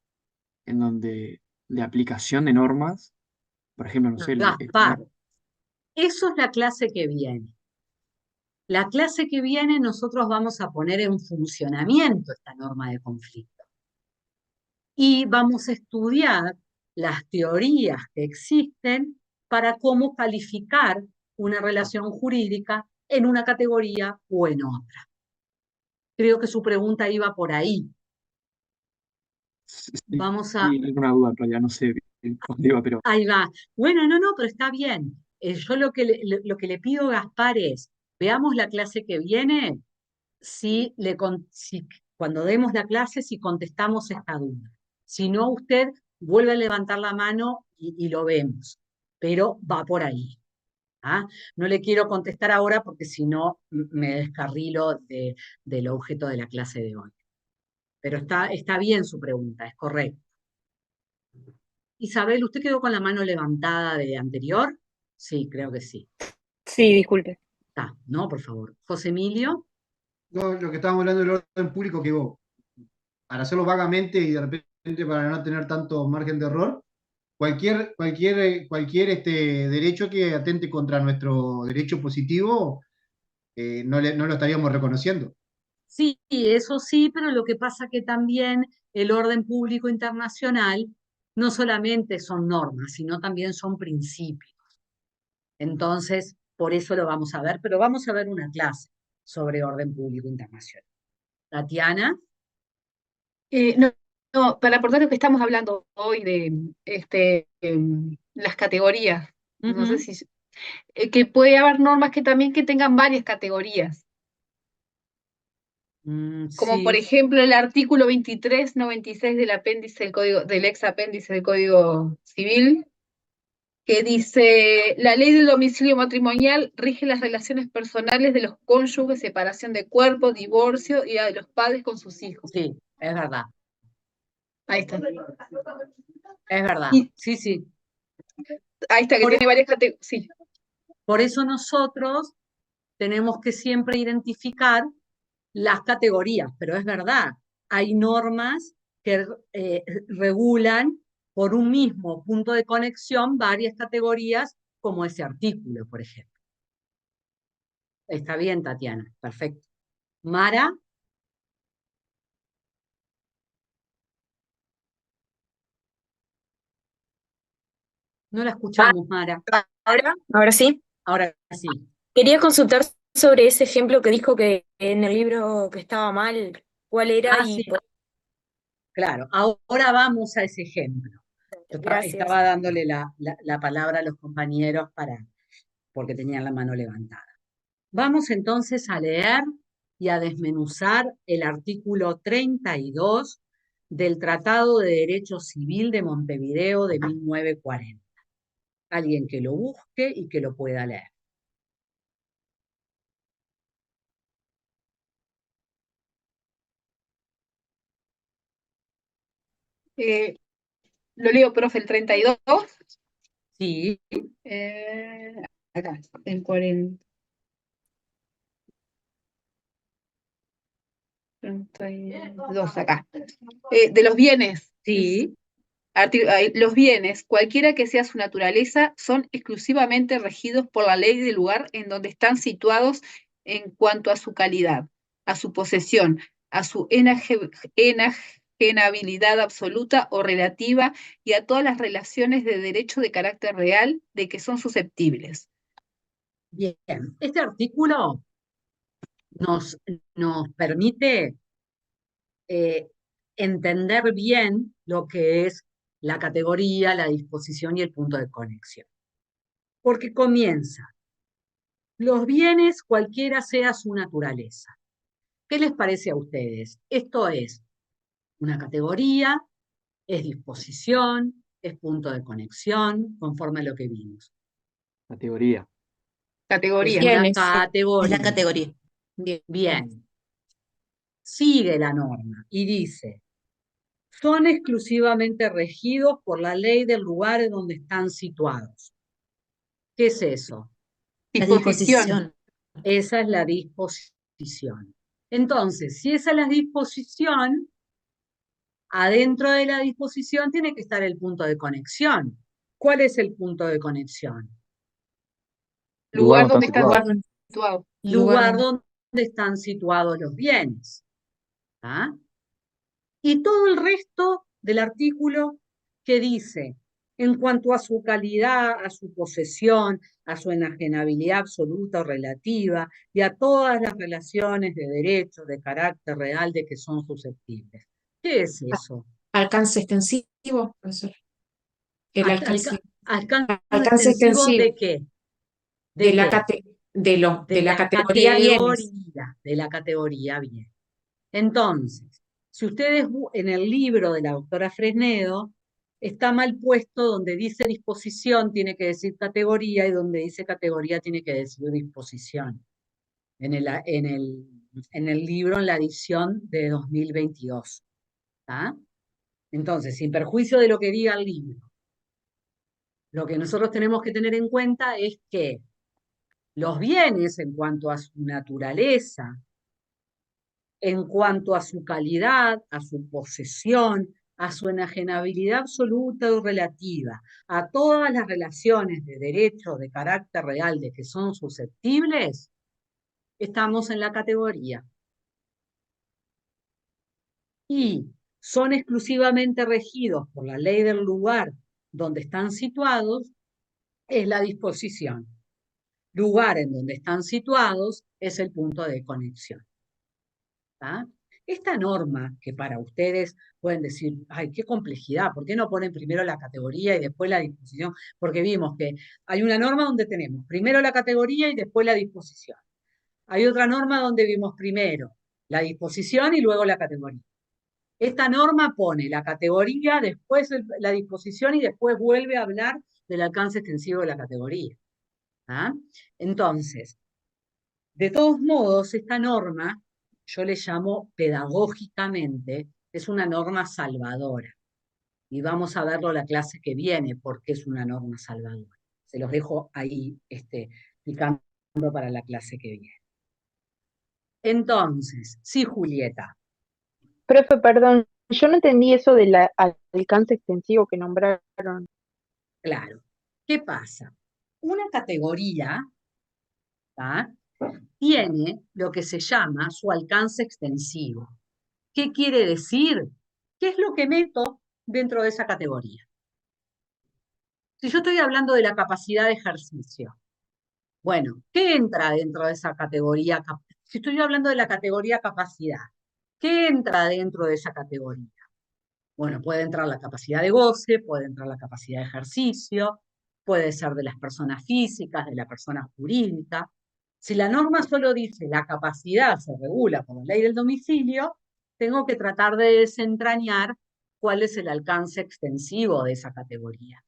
en donde de aplicación de normas, por ejemplo, no sé, Gaspar, eso es la clase que viene. La clase que viene nosotros vamos a poner en funcionamiento esta norma de conflicto. Y vamos a estudiar las teorías que existen para cómo calificar una relación jurídica en una categoría o en otra. Creo que su pregunta iba por ahí. Vamos a... Sí, alguna duda, en realidad, no sé bien por dónde iba, pero... Ahí va. Bueno, no, pero está bien. Yo lo que le pido a Gaspar es, veamos la clase que viene, si cuando demos la clase, si contestamos esta duda. Si no, usted vuelve a levantar la mano y lo vemos. Pero va por ahí. ¿Ah? No le quiero contestar ahora porque si no me descarrilo del objeto de la clase de hoy. Pero está bien su pregunta, es correcto. Isabel, ¿usted quedó con la mano levantada de anterior? Sí, creo que sí. Sí, disculpe. No, por favor. José Emilio. No, lo que estábamos hablando del orden público, que vos, para hacerlo vagamente y de repente para no tener tanto margen de error, cualquier derecho que atente contra nuestro derecho positivo, no lo estaríamos reconociendo. Sí, eso sí, pero lo que pasa que también el orden público internacional no solamente son normas, sino también son principios. Entonces, por eso lo vamos a ver, pero vamos a ver una clase sobre orden público internacional. Tatiana. No, para aportar lo que estamos hablando hoy de las categorías. No sé si que puede haber normas que también que tengan varias categorías. Como Sí. por ejemplo el artículo 2396 del apéndice del código, del ex apéndice del Código Civil, que dice: la ley del domicilio matrimonial rige las relaciones personales de los cónyuges, separación de cuerpos, divorcio y de los padres con sus hijos. Sí, es verdad. Ahí está. Es verdad. Sí. Ahí está, que tiene varias categorías. Sí. Por eso nosotros tenemos que siempre identificar las categorías, pero es verdad, hay normas que regulan por un mismo punto de conexión varias categorías, como ese artículo, por ejemplo. Está bien, Tatiana, perfecto. Mara. No la escuchamos, Mara. ¿Ahora sí? Ahora sí. Quería consultar sobre ese ejemplo que dijo que en el libro que estaba mal, ¿cuál era? Sí. Claro, ahora vamos a ese ejemplo. Gracias. Estaba dándole la palabra a los compañeros porque tenían la mano levantada. Vamos entonces a leer y a desmenuzar el artículo 32 del Tratado de Derecho Civil de Montevideo de 1940. alguien que lo busque y que lo pueda leer. Lo leo, profe, el 32. Sí. Acá, el 40. 32 acá. De los bienes. Sí. Los bienes, cualquiera que sea su naturaleza, son exclusivamente regidos por la ley del lugar en donde están situados en cuanto a su calidad, a su posesión, a su enajenabilidad absoluta o relativa y a todas las relaciones de derecho de carácter real de que son susceptibles. Bien, este artículo nos permite entender bien lo que es la categoría, la disposición y el punto de conexión. Porque comienza, los bienes cualquiera sea su naturaleza. ¿Qué les parece a ustedes? Esto es una categoría, es disposición, es punto de conexión, conforme a lo que vimos. Categoría. Categoría. Es una Bienes. categoría. Es la categoría. Bien. Sigue la norma y dice, son exclusivamente regidos por la ley del lugar en donde están situados. ¿Qué es eso? La disposición. Esa es la disposición. Entonces, si esa es la disposición, adentro de la disposición tiene que estar el punto de conexión. ¿Cuál es el punto de conexión? Lugar donde están situados. Lugar donde están situados los bienes. ¿Ah? Y todo el resto del artículo que dice, en cuanto a su calidad, a su posesión, a su enajenabilidad absoluta o relativa, y a todas las relaciones de derecho, de carácter real de que son susceptibles. ¿Qué es eso? Alcance extensivo, profesor. El alcance extensivo ¿de qué? De la categoría bienes. De la categoría bien. Entonces, si ustedes en el libro de la doctora Fresnedo, está mal puesto donde dice disposición tiene que decir categoría y donde dice categoría tiene que decir disposición. En el libro, en la edición de 2022. ¿Tá? Entonces, sin perjuicio de lo que diga el libro, lo que nosotros tenemos que tener en cuenta es que los bienes, en cuanto a su naturaleza, en cuanto a su calidad, a su posesión, a su enajenabilidad absoluta o relativa, a todas las relaciones de derecho de carácter real de que son susceptibles, estamos en la categoría. Y son exclusivamente regidos por la ley del lugar donde están situados, es la disposición. Lugar en donde están situados es el punto de conexión. ¿Tá? Esta norma, que para ustedes pueden decir, ay, qué complejidad, ¿por qué no ponen primero la categoría y después la disposición? Porque vimos que hay una norma donde tenemos primero la categoría y después la disposición. Hay otra norma donde vimos primero la disposición y luego la categoría. Esta norma pone la categoría, después la disposición y después vuelve a hablar del alcance extensivo de la categoría. ¿Ah? Entonces, de todos modos, esta norma, yo le llamo pedagógicamente, es una norma salvadora. Y vamos a verlo la clase que viene, porque es una norma salvadora. Se los dejo ahí picando para la clase que viene. Entonces, sí, Julieta. Profe, perdón, yo no entendí eso del alcance extensivo que nombraron. Claro. ¿Qué pasa? Una categoría, ¿tá?, tiene lo que se llama su alcance extensivo. ¿Qué quiere decir? ¿Qué es lo que meto dentro de esa categoría? Si yo estoy hablando de la capacidad de ejercicio, bueno, ¿qué entra dentro de esa categoría? Si estoy hablando de la categoría capacidad, ¿qué entra dentro de esa categoría? Bueno, puede entrar la capacidad de goce, puede entrar la capacidad de ejercicio, puede ser de las personas físicas, de la persona jurídica. Si la norma solo dice la capacidad se regula por la ley del domicilio, tengo que tratar de desentrañar cuál es el alcance extensivo de esa categoría.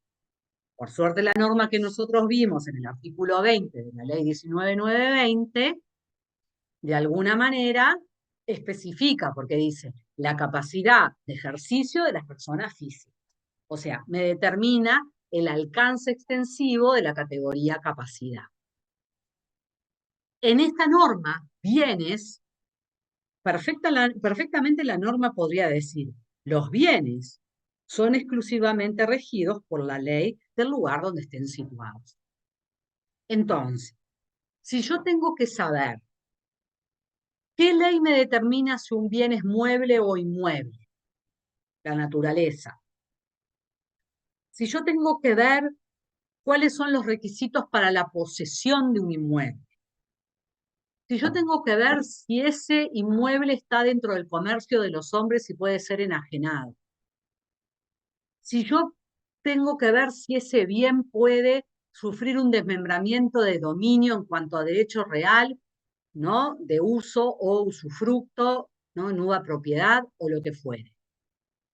Por suerte la norma que nosotros vimos en el artículo 20 de la ley 19.920, de alguna manera especifica, porque dice la capacidad de ejercicio de las personas físicas. O sea, me determina el alcance extensivo de la categoría capacidad. En esta norma, bienes, perfectamente la norma podría decir, los bienes son exclusivamente regidos por la ley del lugar donde estén situados. Entonces, si yo tengo que saber qué ley me determina si un bien es mueble o inmueble, la naturaleza. Si yo tengo que ver cuáles son los requisitos para la posesión de un inmueble, si yo tengo que ver si ese inmueble está dentro del comercio de los hombres y puede ser enajenado, si yo tengo que ver si ese bien puede sufrir un desmembramiento de dominio en cuanto a derecho real, ¿no? De uso o usufructo, ¿no? Nuda propiedad o lo que fuere.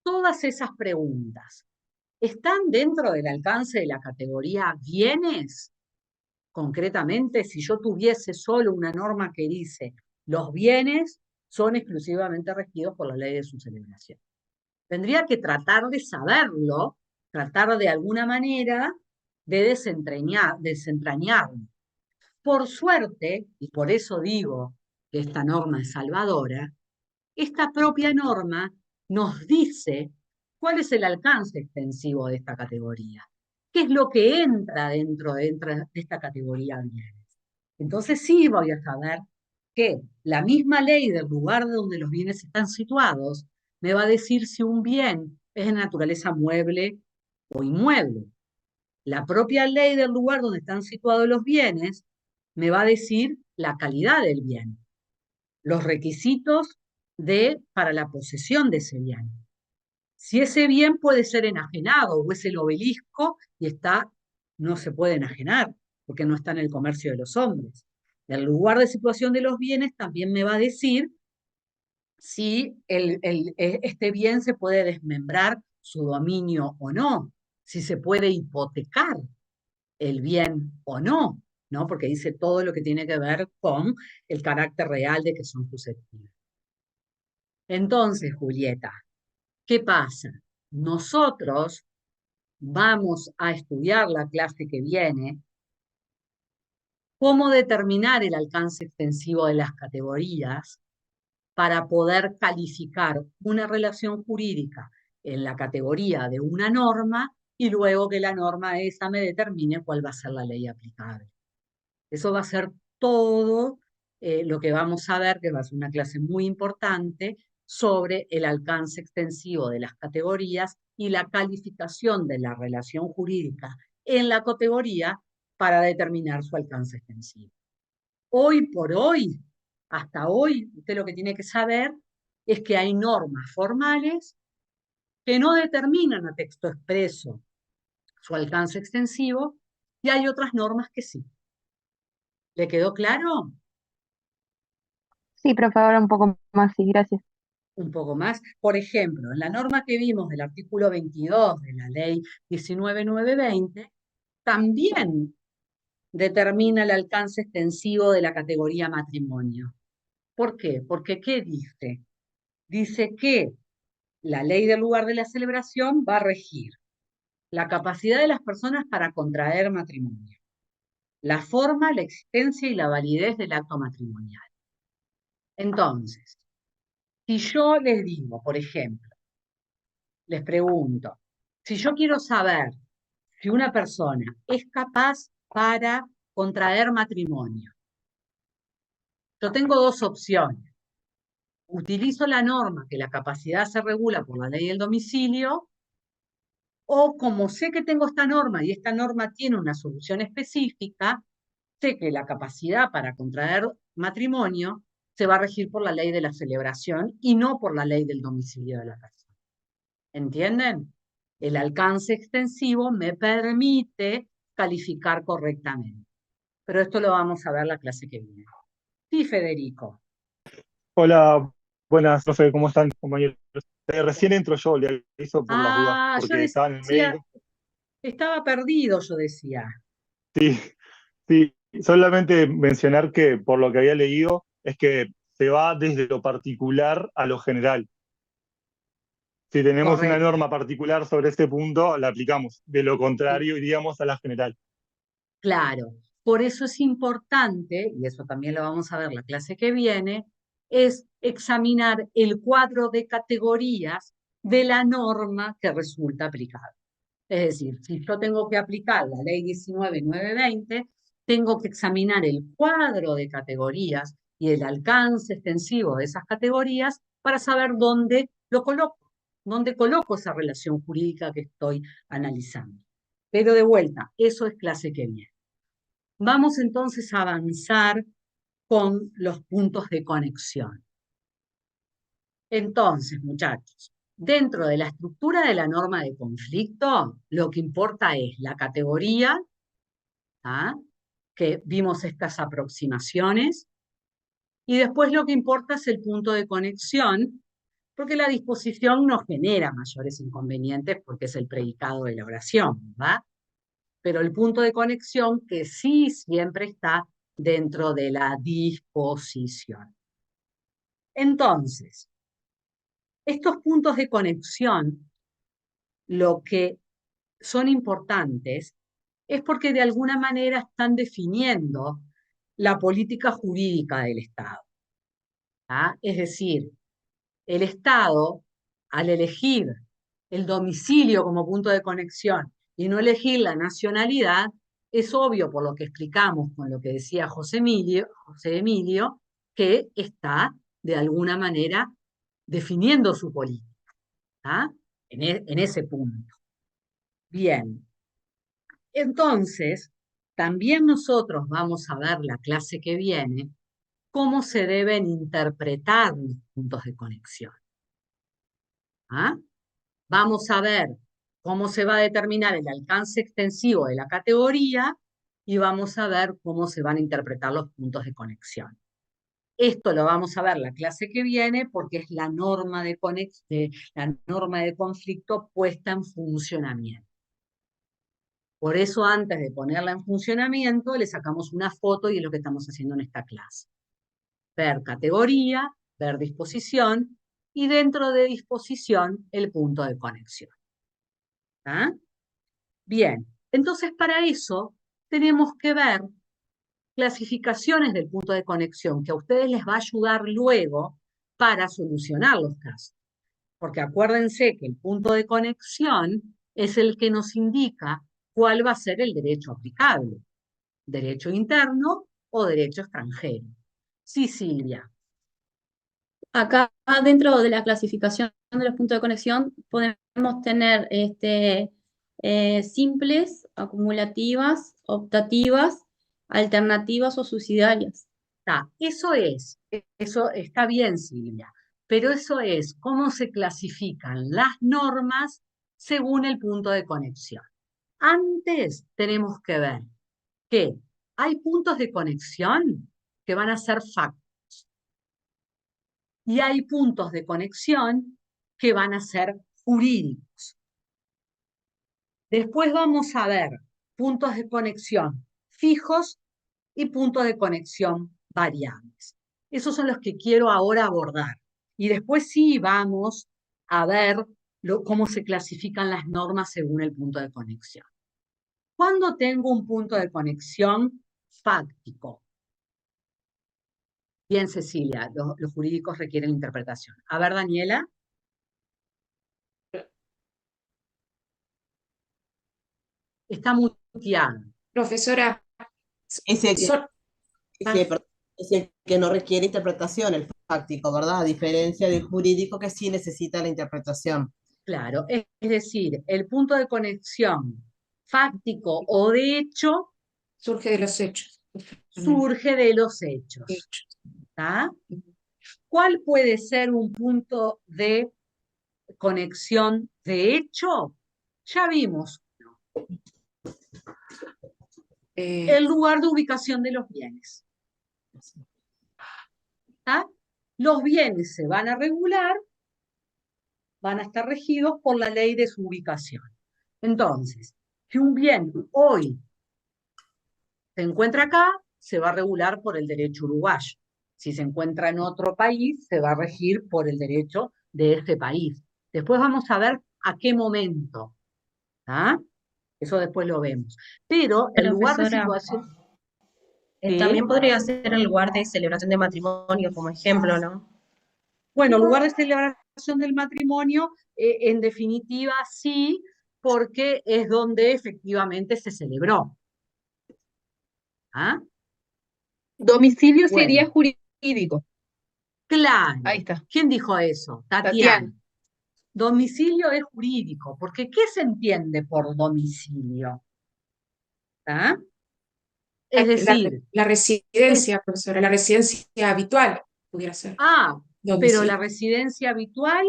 Todas esas preguntas están dentro del alcance de la categoría bienes. Concretamente, si yo tuviese solo una norma que dice los bienes son exclusivamente regidos por la ley de su celebración. Tendría que tratar de saberlo, tratar de alguna manera de desentrañarlo. Por suerte, y por eso digo que esta norma es salvadora, esta propia norma nos dice cuál es el alcance extensivo de esta categoría, qué es lo que entra dentro de esta categoría de bienes. Entonces sí voy a saber que la misma ley del lugar donde los bienes están situados me va a decir si un bien es de naturaleza mueble o inmueble. La propia ley del lugar donde están situados los bienes me va a decir la calidad del bien, los requisitos para la posesión de ese bien. Si ese bien puede ser enajenado o es el obelisco y no se puede enajenar porque no está en el comercio de los hombres. El lugar de situación de los bienes también me va a decir si este bien se puede desmembrar su dominio o no, si se puede hipotecar el bien o no, ¿no? Porque dice todo lo que tiene que ver con el carácter real de que son susceptibles. Entonces, Julieta, ¿qué pasa? Nosotros vamos a estudiar la clase que viene cómo determinar el alcance extensivo de las categorías para poder calificar una relación jurídica en la categoría de una norma y luego que la norma esa me determine cuál va a ser la ley aplicable. Eso va a ser todo lo que vamos a ver, que va a ser una clase muy importante, sobre el alcance extensivo de las categorías y la calificación de la relación jurídica en la categoría para determinar su alcance extensivo. Hoy por hoy, hasta hoy, usted lo que tiene que saber es que hay normas formales que no determinan a texto expreso su alcance extensivo y hay otras normas que sí. ¿Le quedó claro? Sí, profe, ahora un poco más, sí, gracias. Un poco más. Por ejemplo, en la norma que vimos del artículo 22 de la ley 19.920, también determina el alcance extensivo de la categoría matrimonio. ¿Por qué? Porque ¿qué dice? Dice que la ley del lugar de la celebración va a regir la capacidad de las personas para contraer matrimonio, la forma, la existencia y la validez del acto matrimonial. Entonces, si yo les digo, por ejemplo, les pregunto, si yo quiero saber si una persona es capaz para contraer matrimonio, yo tengo dos opciones. Utilizo la norma que la capacidad se regula por la ley del domicilio, o como sé que tengo esta norma y esta norma tiene una solución específica, sé que la capacidad para contraer matrimonio se va a regir por la ley de la celebración y no por la ley del domicilio de la persona. ¿Entienden? El alcance extensivo me permite calificar correctamente. Pero esto lo vamos a ver la clase que viene. Sí, Federico. Hola, buenas, profe, ¿cómo están, compañeros? Recién entro yo, le aviso por las dudas, Yo porque estaba en el decía, médico. Estaba perdido, yo decía. Sí, sí, solamente mencionar que por lo que había leído es que se va desde lo particular a lo general. Si tenemos una Correcto. norma particular sobre este punto, la aplicamos. De lo contrario, iríamos a la general. Claro, por eso es importante, y eso también lo vamos a ver la clase que viene, es examinar el cuadro de categorías de la norma que resulta aplicable. Es decir, si yo tengo que aplicar la ley 19.920, tengo que examinar el cuadro de categorías y el alcance extensivo de esas categorías para saber dónde lo coloco, dónde coloco esa relación jurídica que estoy analizando. Pero de vuelta, eso es clase que viene. Vamos entonces a avanzar con los puntos de conexión. Entonces, muchachos, dentro de la estructura de la norma de conflicto, lo que importa es la categoría, ¿ah? Que vimos estas aproximaciones, y después lo que importa es el punto de conexión, porque la disposición no genera mayores inconvenientes porque es el predicado de la oración, ¿va? Pero el punto de conexión que sí siempre está dentro de la disposición. Entonces, estos puntos de conexión, lo que son importantes es porque de alguna manera están definiendo la política jurídica del Estado. ¿Ah? Es decir, el Estado, al elegir el domicilio como punto de conexión y no elegir la nacionalidad, es obvio por lo que explicamos con lo que decía José Emilio, que está de alguna manera definiendo su política, ¿ah? En ese punto. Bien, entonces, también nosotros vamos a ver la clase que viene cómo se deben interpretar los puntos de conexión. ¿Ah? Vamos a ver cómo se va a determinar el alcance extensivo de la categoría y vamos a ver cómo se van a interpretar los puntos de conexión. Esto lo vamos a ver la clase que viene porque es la norma de conflicto puesta en funcionamiento. Por eso antes de ponerla en funcionamiento le sacamos una foto y es lo que estamos haciendo en esta clase. Ver categoría, ver disposición y dentro de disposición el punto de conexión. ¿Ah? Bien, entonces para eso tenemos que ver clasificaciones del punto de conexión que a ustedes les va a ayudar luego para solucionar los casos. Porque acuérdense que el punto de conexión es el que nos indica cuál va a ser el derecho aplicable, derecho interno o derecho extranjero. Sí, Silvia. Acá dentro de la clasificación de los puntos de conexión podemos tener simples, acumulativas, optativas, alternativas o suicidarias. Eso está bien, Silvia, pero eso es cómo se clasifican las normas según el punto de conexión. Antes tenemos que ver que hay puntos de conexión que van a ser factos y hay puntos de conexión que van a ser jurídicos. Después vamos a ver puntos de conexión fijos y puntos de conexión variables. Esos son los que quiero ahora abordar. Y después sí vamos a ver cómo se clasifican las normas según el punto de conexión. ¿Cuándo tengo un punto de conexión fáctico? Bien, Cecilia, los jurídicos requieren interpretación. A ver, Daniela. Está muteada. Profesora, Es el que no requiere interpretación, el fáctico, ¿verdad? A diferencia del jurídico que sí necesita la interpretación. Claro, es decir, el punto de conexión fáctico o de hecho surge de los hechos. Surge de los hechos. ¿Tá? ¿Cuál puede ser un punto de conexión de hecho? Ya vimos. El lugar de ubicación de los bienes. ¿Tá? Los bienes se van a regular, van a estar regidos por la ley de su ubicación. Entonces, Si un bien hoy se encuentra acá, se va a regular por el derecho uruguayo. Si se encuentra en otro país, se va a regir por el derecho de ese país. Después vamos a ver a qué momento. ¿Ah? Eso después lo vemos. Pero el lugar de Profesora, situación... también podría ser el lugar de celebración de matrimonio como ejemplo, ¿no? Bueno, lugar de celebración del matrimonio, en definitiva sí, porque es donde efectivamente se celebró. ¿Ah? Domicilio Bueno, sería jurídico. claro. Ahí está. ¿Quién dijo eso? Tatiana. Domicilio es jurídico, porque ¿qué se entiende por domicilio? ¿Ah? Es decir, La residencia, profesora, la residencia habitual pudiera ser. pero Domicilio. la residencia habitual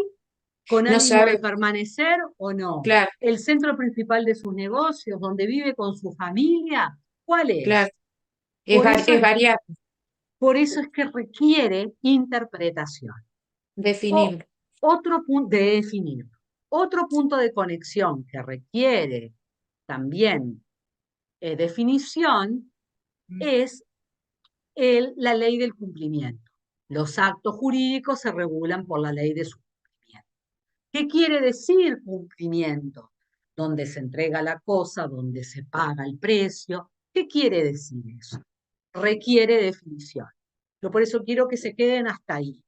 con No ánimo de sabe, permanecer o no. claro, El centro principal de sus negocios, donde vive con su familia, ¿cuál es? claro. Por eso Es variable, por eso es que requiere interpretación. definirlo. Otro punto de definir. Otro punto de conexión que requiere también definición es la ley del cumplimiento. Los actos jurídicos se regulan por la ley de su cumplimiento. ¿Qué quiere decir cumplimiento? Donde se entrega la cosa, donde se paga el precio. ¿Qué quiere decir eso? Requiere definición. Yo por eso quiero que se queden hasta ahí.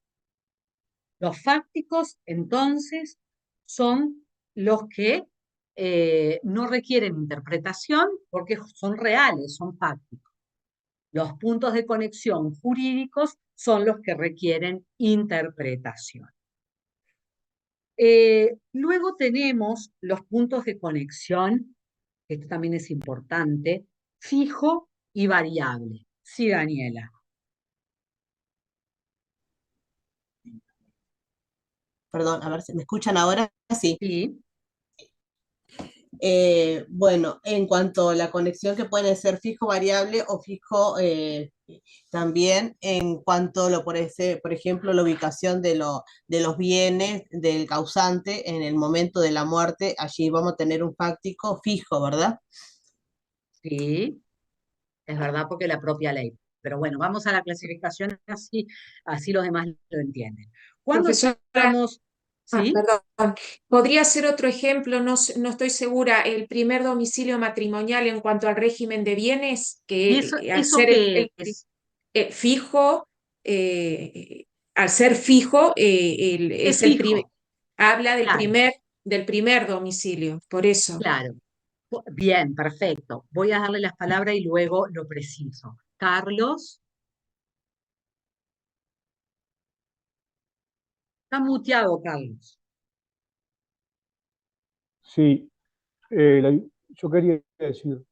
Los fácticos, entonces, son los que no requieren interpretación porque son reales, son fácticos. Los puntos de conexión jurídicos son los que requieren interpretación. Luego tenemos los puntos de conexión, que esto también es importante, fijo y variable. Sí, Daniela. Perdón, a ver si me escuchan ahora. Sí. Sí. Bueno, en cuanto a la conexión que puede ser fijo variable o fijo también en cuanto por ejemplo, la ubicación de los bienes del causante en el momento de la muerte, allí vamos a tener un fáctico fijo, ¿verdad? Sí, es verdad porque la propia ley. Pero bueno, vamos a la clasificación así los demás lo entienden. Cuando Profesora, estamos... ¿Sí? perdón. Podría ser otro ejemplo, no estoy segura, el primer domicilio matrimonial en cuanto al régimen de bienes, ¿Y que al eso ser qué es? fijo, al ser fijo, Es fijo, habla claro, del primer domicilio, por eso. claro. Bien, perfecto. Voy a darle las palabras y luego lo preciso. Carlos. Está muteado, Carlos. Sí, yo quería decir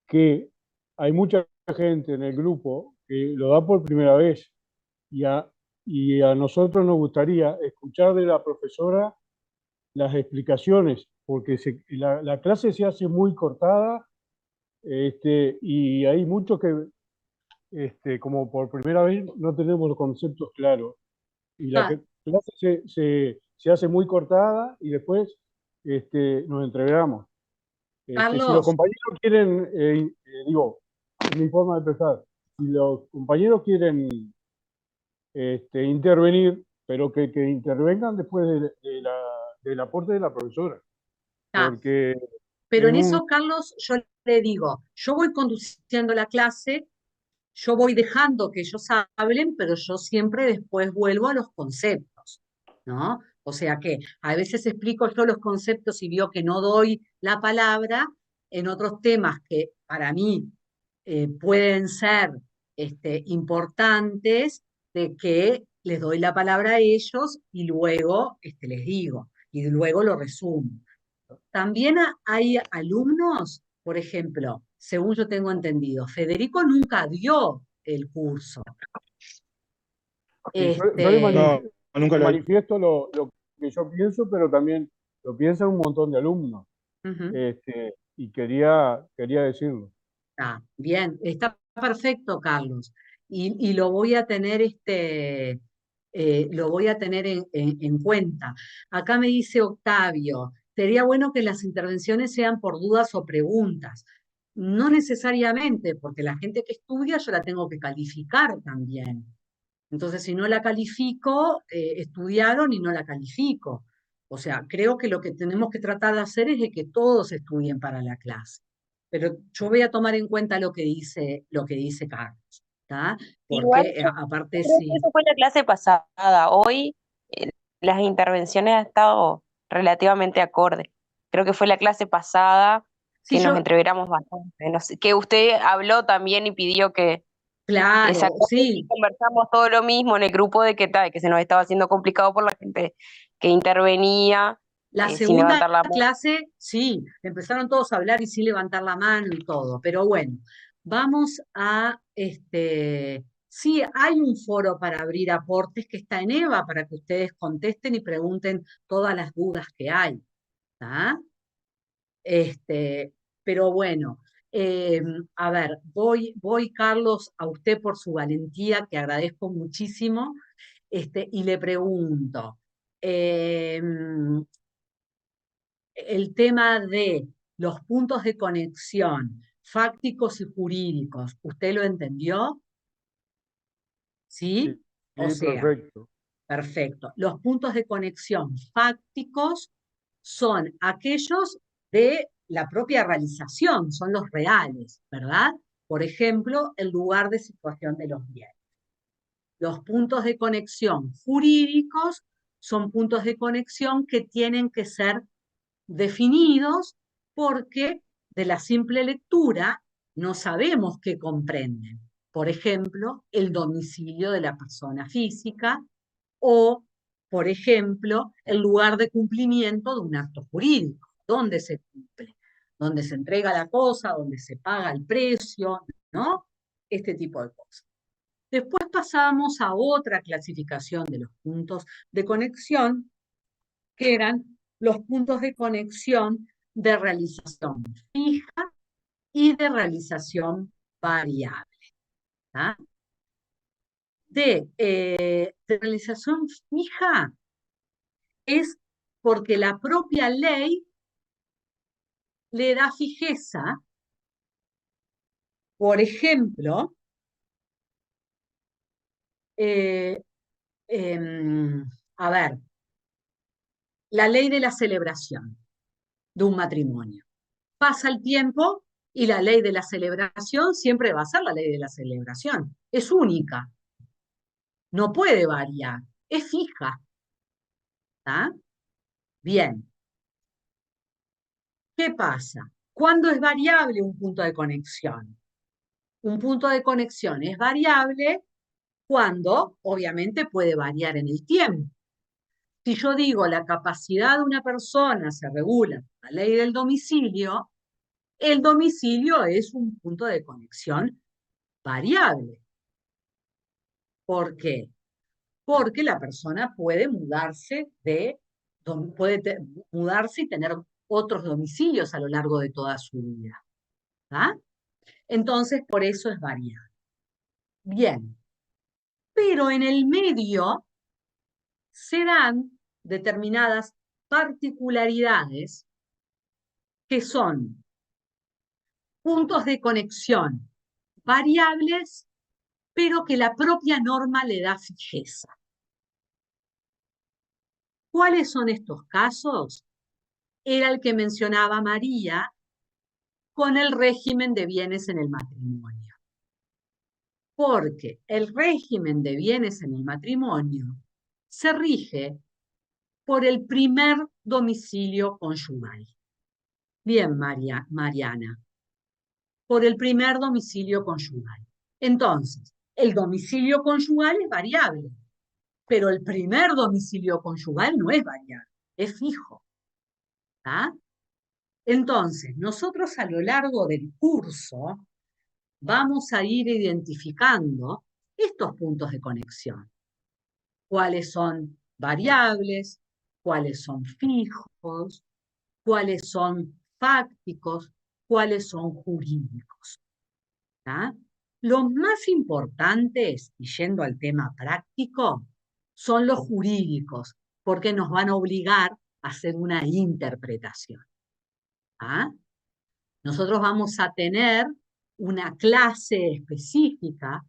que hay mucha gente en el grupo que lo da por primera vez y a nosotros nos gustaría escuchar de la profesora las explicaciones, porque la clase se hace muy cortada y hay muchos que, como por primera vez, no tenemos los conceptos claros. Y la clase se hace muy cortada y después nos entregamos. Si los Carlos. compañeros quieren, es mi forma de pensar, si los compañeros quieren intervenir, pero que intervengan después del aporte de la profesora. Porque Pero en es eso, Carlos, yo le digo, yo voy conduciendo la clase, yo voy dejando que ellos hablen, pero yo siempre después vuelvo a los conceptos, ¿no? O sea que a veces explico yo los conceptos y veo que no doy la palabra en otros temas que para mí pueden ser importantes, de que les doy la palabra a ellos y luego les digo, y luego lo resumo. También hay alumnos, por ejemplo, según yo tengo entendido, Federico nunca dio el curso. Yo nunca lo manifiesto lo que yo pienso, pero también lo piensan un montón de alumnos. Y quería decirlo. Bien, está perfecto, Carlos. Y lo voy a tener en cuenta. Acá me dice Octavio, sería bueno que las intervenciones sean por dudas o preguntas. No necesariamente, porque la gente que estudia yo la tengo que calificar también. Entonces, si no la califico, estudiaron y no la califico. O sea, creo que lo que tenemos que tratar de hacer es de que todos estudien para la clase. Pero yo voy a tomar en cuenta lo que dice Carlos, ¿está? Igual Porque yo aparte creo que sí. eso fue la clase pasada. Hoy las intervenciones han estado relativamente acorde. Creo que fue la clase pasada Sí, que nos yo, entreveramos bastante. No sé, que usted habló también y pidió que esa claro, clase y sí. conversamos todo lo mismo en el grupo de que tal, que se nos estaba haciendo complicado por la gente que intervenía La sin segunda levantar la mano. clase, sí, empezaron todos a hablar y sin levantar la mano y todo, pero bueno, vamos a, sí, hay un foro para abrir aportes que está en EVA para que ustedes contesten y pregunten todas las dudas que hay, ¿tá? Pero bueno, a ver, voy, Carlos, a usted por su valentía, que agradezco muchísimo, y le pregunto, el tema de los puntos de conexión fácticos y jurídicos, ¿usted lo entendió? ¿Sí? O Sí, sea, perfecto. perfecto. Los puntos de conexión fácticos son aquellos de la propia realización, son los reales, ¿verdad? Por ejemplo, el lugar de situación de los bienes. Los puntos de conexión jurídicos son puntos de conexión que tienen que ser definidos porque de la simple lectura no sabemos qué comprenden. Por ejemplo, el domicilio de la persona física o, por ejemplo, el lugar de cumplimiento de un acto jurídico. ¿Dónde se cumple? ¿Dónde se entrega la cosa? ¿Dónde se paga el precio? ¿No? Este tipo de cosas. Después pasamos a otra clasificación de los puntos de conexión, que eran los puntos de conexión de realización fija y de realización variable. ¿tá? De realización fija es porque la propia ley le da fijeza, por ejemplo, a ver, la ley de la celebración de un matrimonio. Pasa el tiempo y la ley de la celebración siempre va a ser la ley de la celebración. Es única, no puede variar, es fija. ¿Tá? Bien. ¿Qué pasa? ¿Cuándo es variable un punto de conexión? Un punto de conexión es variable cuando, obviamente, puede variar en el tiempo. Si yo digo la capacidad de una persona se regula por la ley del domicilio, el domicilio es un punto de conexión variable. ¿Por qué? Porque la persona puede mudarse mudarse y tener otros domicilios a lo largo de toda su vida. ¿tá? Entonces, por eso es variable. Bien, pero en el medio se dan determinadas particularidades que son puntos de conexión variables, pero que la propia norma le da fijeza. ¿Cuáles son estos casos? Era el que mencionaba María con el régimen de bienes en el matrimonio. Porque el régimen de bienes en el matrimonio se rige por el primer domicilio conyugal. Bien, Mariana, por el primer domicilio conyugal. Entonces, el domicilio conyugal es variable, pero el primer domicilio conyugal no es variable, es fijo. ¿tá? Entonces, nosotros a lo largo del curso vamos a ir identificando estos puntos de conexión. ¿Cuáles son variables? ¿Cuáles son fijos? ¿Cuáles son fácticos? ¿Cuáles son jurídicos? ¿tá? Los más importantes, y yendo al tema práctico, son los jurídicos, porque nos van a obligar hacer una interpretación. ¿Ah? Nosotros vamos a tener una clase específica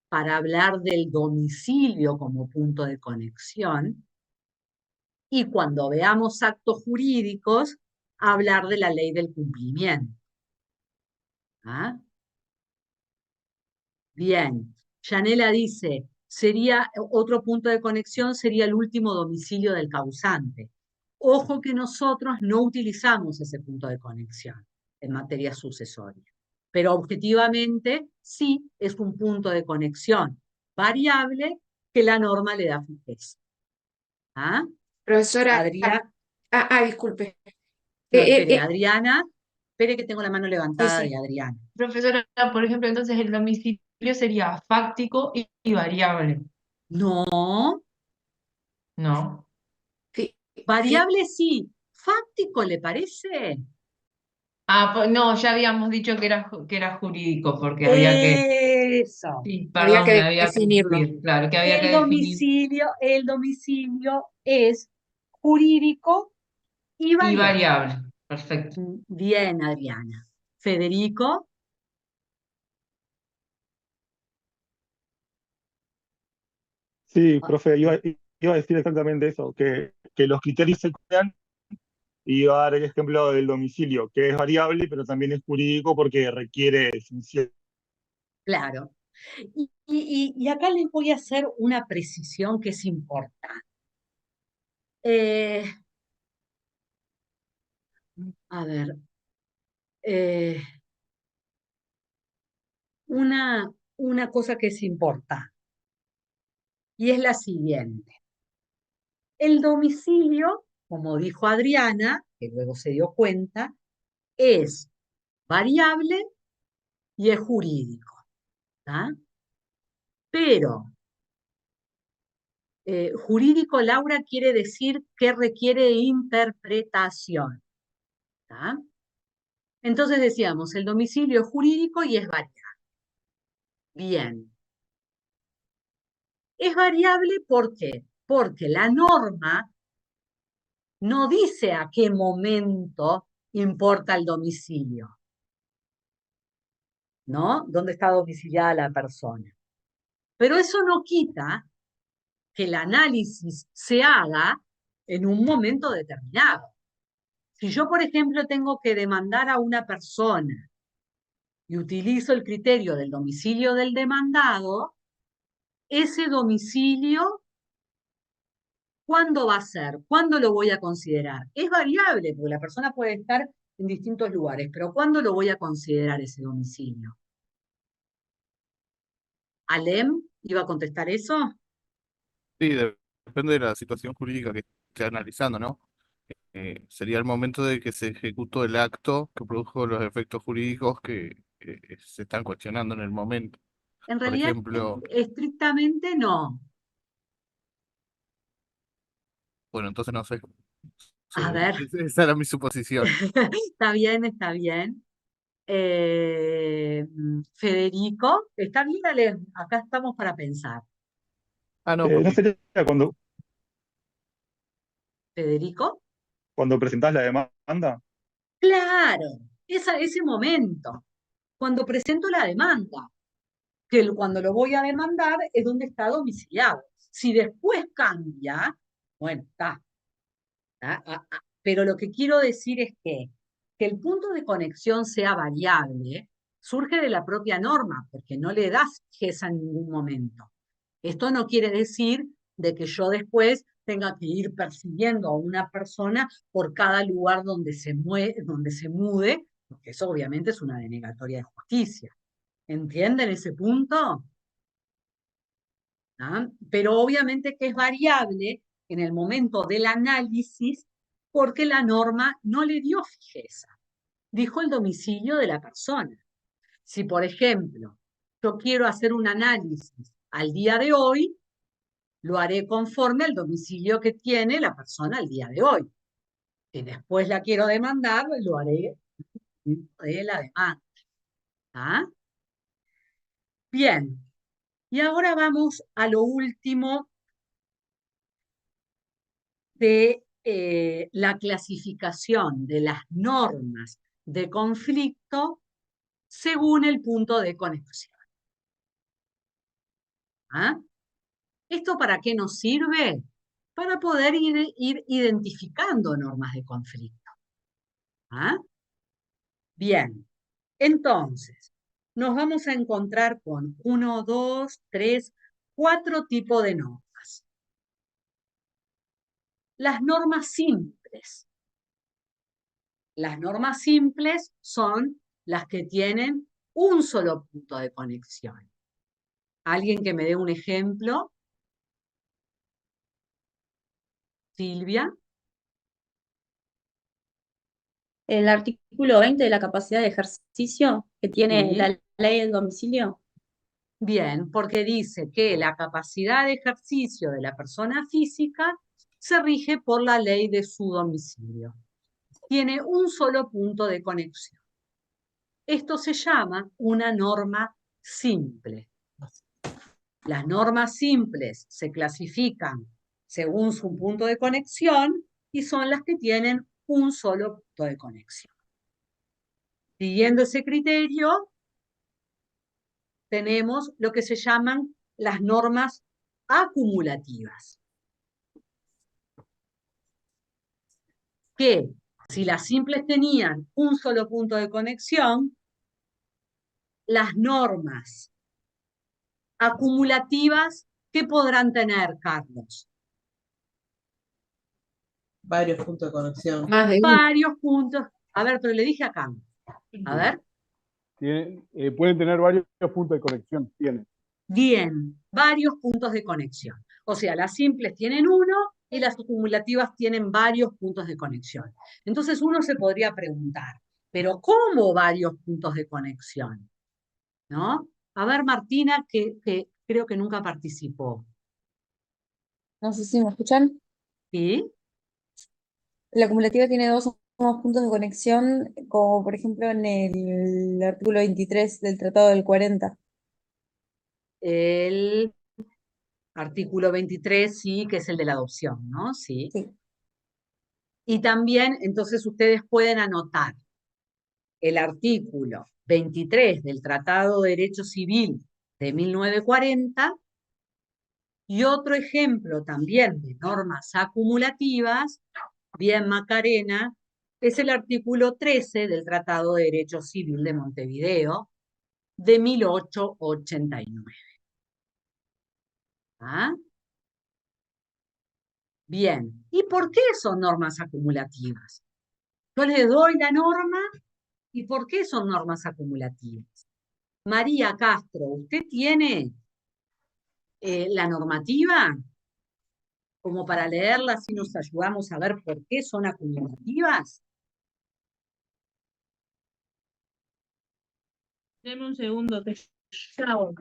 para hablar del domicilio como punto de conexión, y cuando veamos actos jurídicos, hablar de la ley del cumplimiento. ¿Ah? Bien, Yanela dice, otro punto de conexión sería el último domicilio del causante. Ojo que nosotros no utilizamos ese punto de conexión en materia sucesoria, pero objetivamente sí es un punto de conexión variable que la norma le da fijeza. ¿Ah? Profesora, Adriana, disculpe. no, espere, Adriana, espere que tengo la mano levantada sí. de Adriana. Profesora, por ejemplo, entonces el domicilio sería fáctico y variable. No. No. Variable sí. ¿Fáctico le parece? Ah, pues no, ya habíamos dicho que era jurídico, porque había que. Eso. Sí, Había perdón, me que había definirlo. confundido. Claro, que había que definir. El domicilio es jurídico y Y variable. variable. Perfecto. Bien, Adriana. Federico. Sí, profe, iba a decir exactamente eso, que los criterios se crean y iba a dar el ejemplo del domicilio, que es variable, pero también es jurídico porque requiere definición. Claro. Y acá les voy a hacer una precisión que es importante. A ver. Una cosa que es importante, y es la siguiente. El domicilio, como dijo Adriana, que luego se dio cuenta, es variable y es jurídico. ¿Ah? Pero jurídico, Laura, quiere decir que requiere interpretación. ¿Ah? Entonces decíamos, el domicilio es jurídico y es variable. Bien. Es variable, ¿por qué? Porque la norma no dice a qué momento importa el domicilio, ¿no? ¿Dónde está domiciliada la persona? Pero eso no quita que el análisis se haga en un momento determinado. Si yo, por ejemplo, tengo que demandar a una persona y utilizo el criterio del domicilio del demandado, ese domicilio, ¿cuándo va a ser? ¿Cuándo lo voy a considerar? Es variable, porque la persona puede estar en distintos lugares, pero ¿cuándo lo voy a considerar ese domicilio? ¿Alem iba a contestar eso? Sí, depende de la situación jurídica que esté analizando, ¿no? Sería el momento de que se ejecutó el acto que produjo los efectos jurídicos que se están cuestionando en el momento. En Por realidad, ejemplo, estrictamente no. bueno, entonces no sé. A ver, Esa era mi suposición. está bien, está bien. Federico, está bien, Alem, acá estamos para pensar. Ah, no, ¿No porque sería Federico. cuando presentás la demanda? Claro, ese momento, cuando presento la demanda, que cuando lo voy a demandar es donde está domiciliado. Si después cambia, bueno, está. Pero lo que quiero decir es que el punto de conexión sea variable surge de la propia norma, porque no le das fijeza en ningún momento. Esto no quiere decir de que yo después tenga que ir persiguiendo a una persona por cada lugar donde se mude, porque eso obviamente es una denegatoria de justicia. ¿Entienden ese punto? ¿Ah? Pero obviamente que es variable en el momento del análisis porque la norma no le dio fijeza. Dijo el domicilio de la persona. Si, por ejemplo, yo quiero hacer un análisis al día de hoy, lo haré conforme al domicilio que tiene la persona al día de hoy. Si después la quiero demandar, lo haré de la demanda. ¿Ah? Bien, y ahora vamos a lo último de la clasificación de las normas de conflicto según el punto de conexión. ¿Ah? ¿Esto para qué nos sirve? Para poder ir identificando normas de conflicto. ¿Ah? Bien, entonces, nos vamos a encontrar con 1, 2, 3, 4 tipos de normas. Las normas simples. Las normas simples son las que tienen un solo punto de conexión. ¿Alguien que me dé un ejemplo? Silvia. El artículo 20 de la capacidad de ejercicio que tiene Sí. la ley del domicilio. Bien, porque dice que la capacidad de ejercicio de la persona física se rige por la ley de su domicilio. Tiene un solo punto de conexión. Esto se llama una norma simple. Las normas simples se clasifican según su punto de conexión y son las que tienen un solo punto de conexión. Siguiendo ese criterio, tenemos lo que se llaman las normas acumulativas. Que si las simples tenían un solo punto de conexión, las normas acumulativas, ¿qué podrán tener, Carlos? Varios puntos de conexión. Más de uno. Varios puntos. A ver, pero le dije acá. A ver. Pueden tener varios puntos de conexión. Tienen. Bien, varios puntos de conexión. O sea, las simples tienen uno y las acumulativas tienen varios puntos de conexión. Entonces uno se podría preguntar, ¿pero cómo varios puntos de conexión? ¿No? A ver, Martina, que creo que nunca participó. No sé si me escuchan. ¿Sí? La acumulativa tiene dos o más puntos de conexión, como por ejemplo en el artículo 23 del Tratado del 40. El artículo 23, sí, que es el de la adopción, ¿no? Sí. Sí. Y también, entonces, ustedes pueden anotar el artículo 23 del Tratado de Derecho Civil de 1940 y otro ejemplo también de normas acumulativas, bien Macarena, es el artículo 13 del Tratado de Derecho Civil de Montevideo de 1889. ¿Ah? Bien, ¿y por qué son normas acumulativas? Yo les doy la norma, ¿y por qué son normas acumulativas? María Castro, ¿usted tiene la normativa? Como para leerla, si nos ayudamos a ver por qué son acumulativas. Deme un segundo, que ya voy.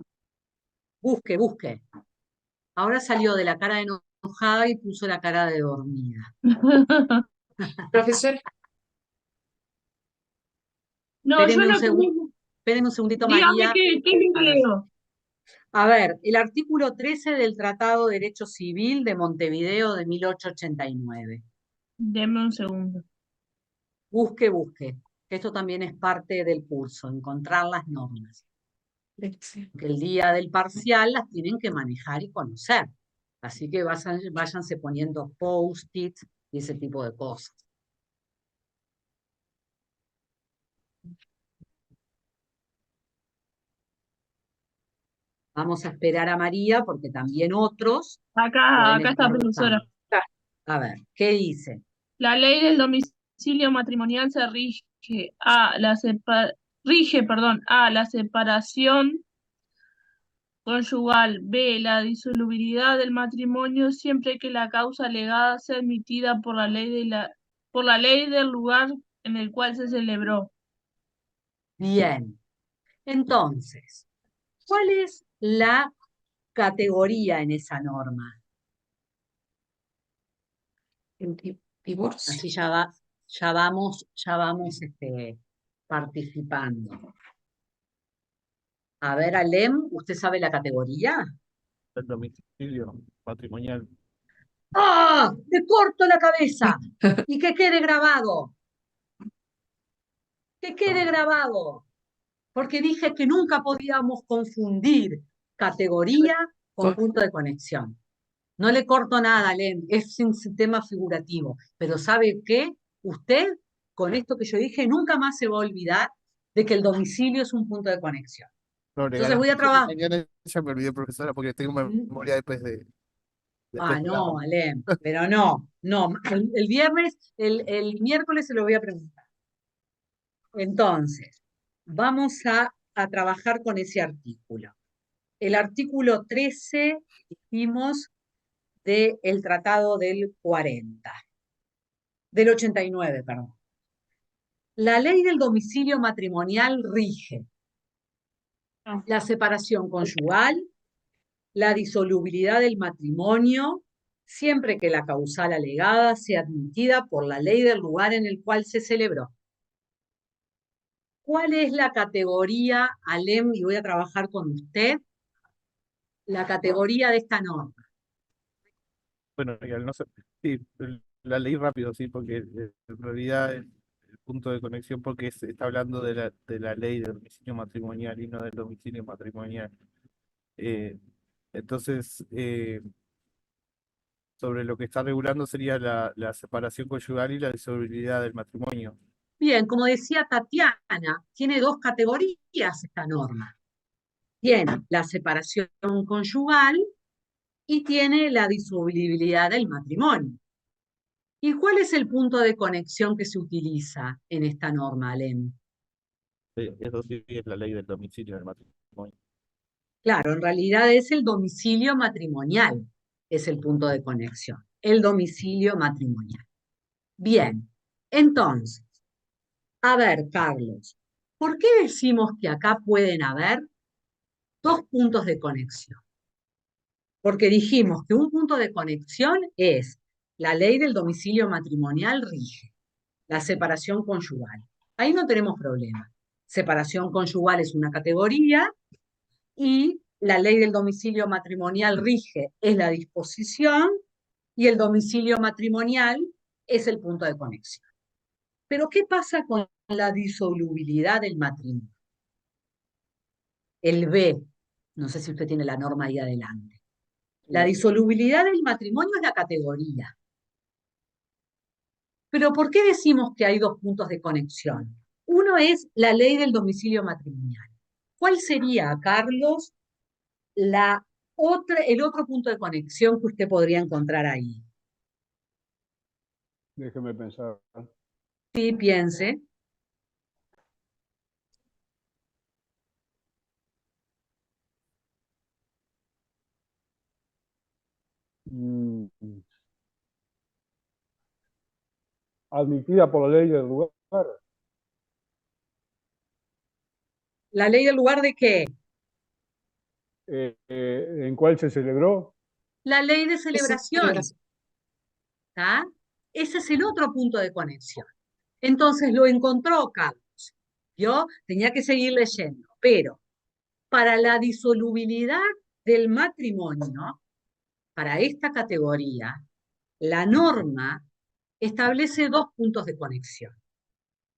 Busque. Ahora salió de la cara de enojada y puso la cara de dormida. Profesor, No, yo no Espérenme un segundito, Dígame María. qué A ver. leo. A ver, el artículo 13 del Tratado de Derecho Civil de Montevideo de 1889. Deme un segundo. Busque. Esto también es parte del curso, encontrar las normas. Que el día del parcial las tienen que manejar y conocer. Así que váyanse poniendo post-its y ese tipo de cosas. Vamos a esperar a María porque también otros Acá pueden está, estar profesora. buscando. A ver, ¿qué dice? La ley del domicilio matrimonial se rige A, la separación conyugal, B, la disolubilidad del matrimonio siempre que la causa alegada sea admitida por la ley del lugar en el cual se celebró. Bien. Entonces, ¿cuál es la categoría en esa norma? el divorcio. Así ya vamos participando. A ver, Alem, ¿usted sabe la categoría? El domicilio patrimonial. ¡Ah! ¡Le corto la cabeza! Y que quede grabado. Que quede grabado. Porque dije que nunca podíamos confundir categoría con punto de conexión. No le corto nada, Len, es un sistema figurativo. Pero ¿sabe qué? Usted, con esto que yo dije, nunca más se va a olvidar de que el domicilio es un punto de conexión. No, Entonces voy a trabajar. mañana ya me olvidé, profesora, porque tengo memoria después de No, Alem, pero no. El viernes, el miércoles se lo voy a preguntar. Entonces, vamos a trabajar con ese artículo. El artículo 13, dijimos, del Tratado del 40, del 89, perdón. La ley del domicilio matrimonial rige la separación conyugal, la disolubilidad del matrimonio, siempre que la causal alegada sea admitida por la ley del lugar en el cual se celebró. ¿Cuál es la categoría, Alem, y voy a trabajar con usted, la categoría de esta norma? Bueno, y al no ser, sí, la leí rápido, sí, porque en realidad el punto de conexión, porque está hablando de la ley del domicilio matrimonial y no del domicilio matrimonial. Eh, entonces, sobre lo que está regulando sería la separación conyugal y la disolubilidad del matrimonio. Bien, como decía Tatiana, tiene dos categorías esta norma. Tiene la separación conyugal y tiene la disolubilidad del matrimonio. ¿Y cuál es el punto de conexión que se utiliza en esta norma, Alem? Eso sí es la ley del domicilio del matrimonio. Claro, en realidad es el domicilio matrimonial, es el punto de conexión, el domicilio matrimonial. Bien, entonces, a ver, Carlos, ¿por qué decimos que acá pueden haber dos puntos de conexión? Porque dijimos que un punto de conexión es la ley del domicilio matrimonial rige, la separación conyugal. Ahí no tenemos problema. Separación conyugal es una categoría y la ley del domicilio matrimonial rige, es la disposición, y el domicilio matrimonial es el punto de conexión. Pero ¿qué pasa con la disolubilidad del matrimonio? El B, no sé si usted tiene la norma ahí adelante. La disolubilidad del matrimonio es la categoría. Pero ¿por qué decimos que hay dos puntos de conexión? Uno es la ley del domicilio matrimonial. ¿Cuál sería, Carlos, el otro punto de conexión que usted podría encontrar ahí? Déjeme pensar. Sí, piense. Mm, Admitida por la ley del lugar. ¿La ley del lugar de qué? ¿En cuál se celebró? La ley de celebración. ¿Está? Ese es el otro punto de conexión. Entonces lo encontró Carlos. Yo tenía que seguir leyendo, pero para la disolubilidad del matrimonio, para esta categoría, la norma establece dos puntos de conexión.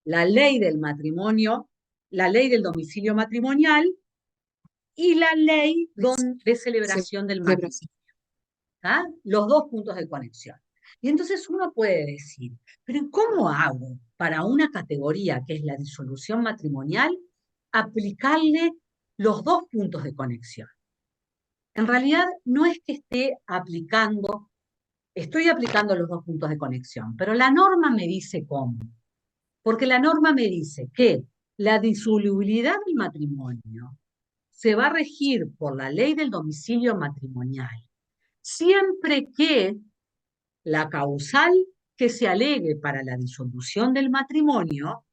La ley del matrimonio, la ley del domicilio matrimonial y la ley de celebración del matrimonio. ¿Ah? Los dos puntos de conexión. Y entonces uno puede decir, pero ¿cómo hago para una categoría que es la disolución matrimonial aplicarle los dos puntos de conexión? En realidad no es que estoy aplicando los dos puntos de conexión, pero la norma me dice cómo. Porque la norma me dice que la disolubilidad del matrimonio se va a regir por la ley del domicilio matrimonial, siempre que la causal que se alegue para la disolución del matrimonio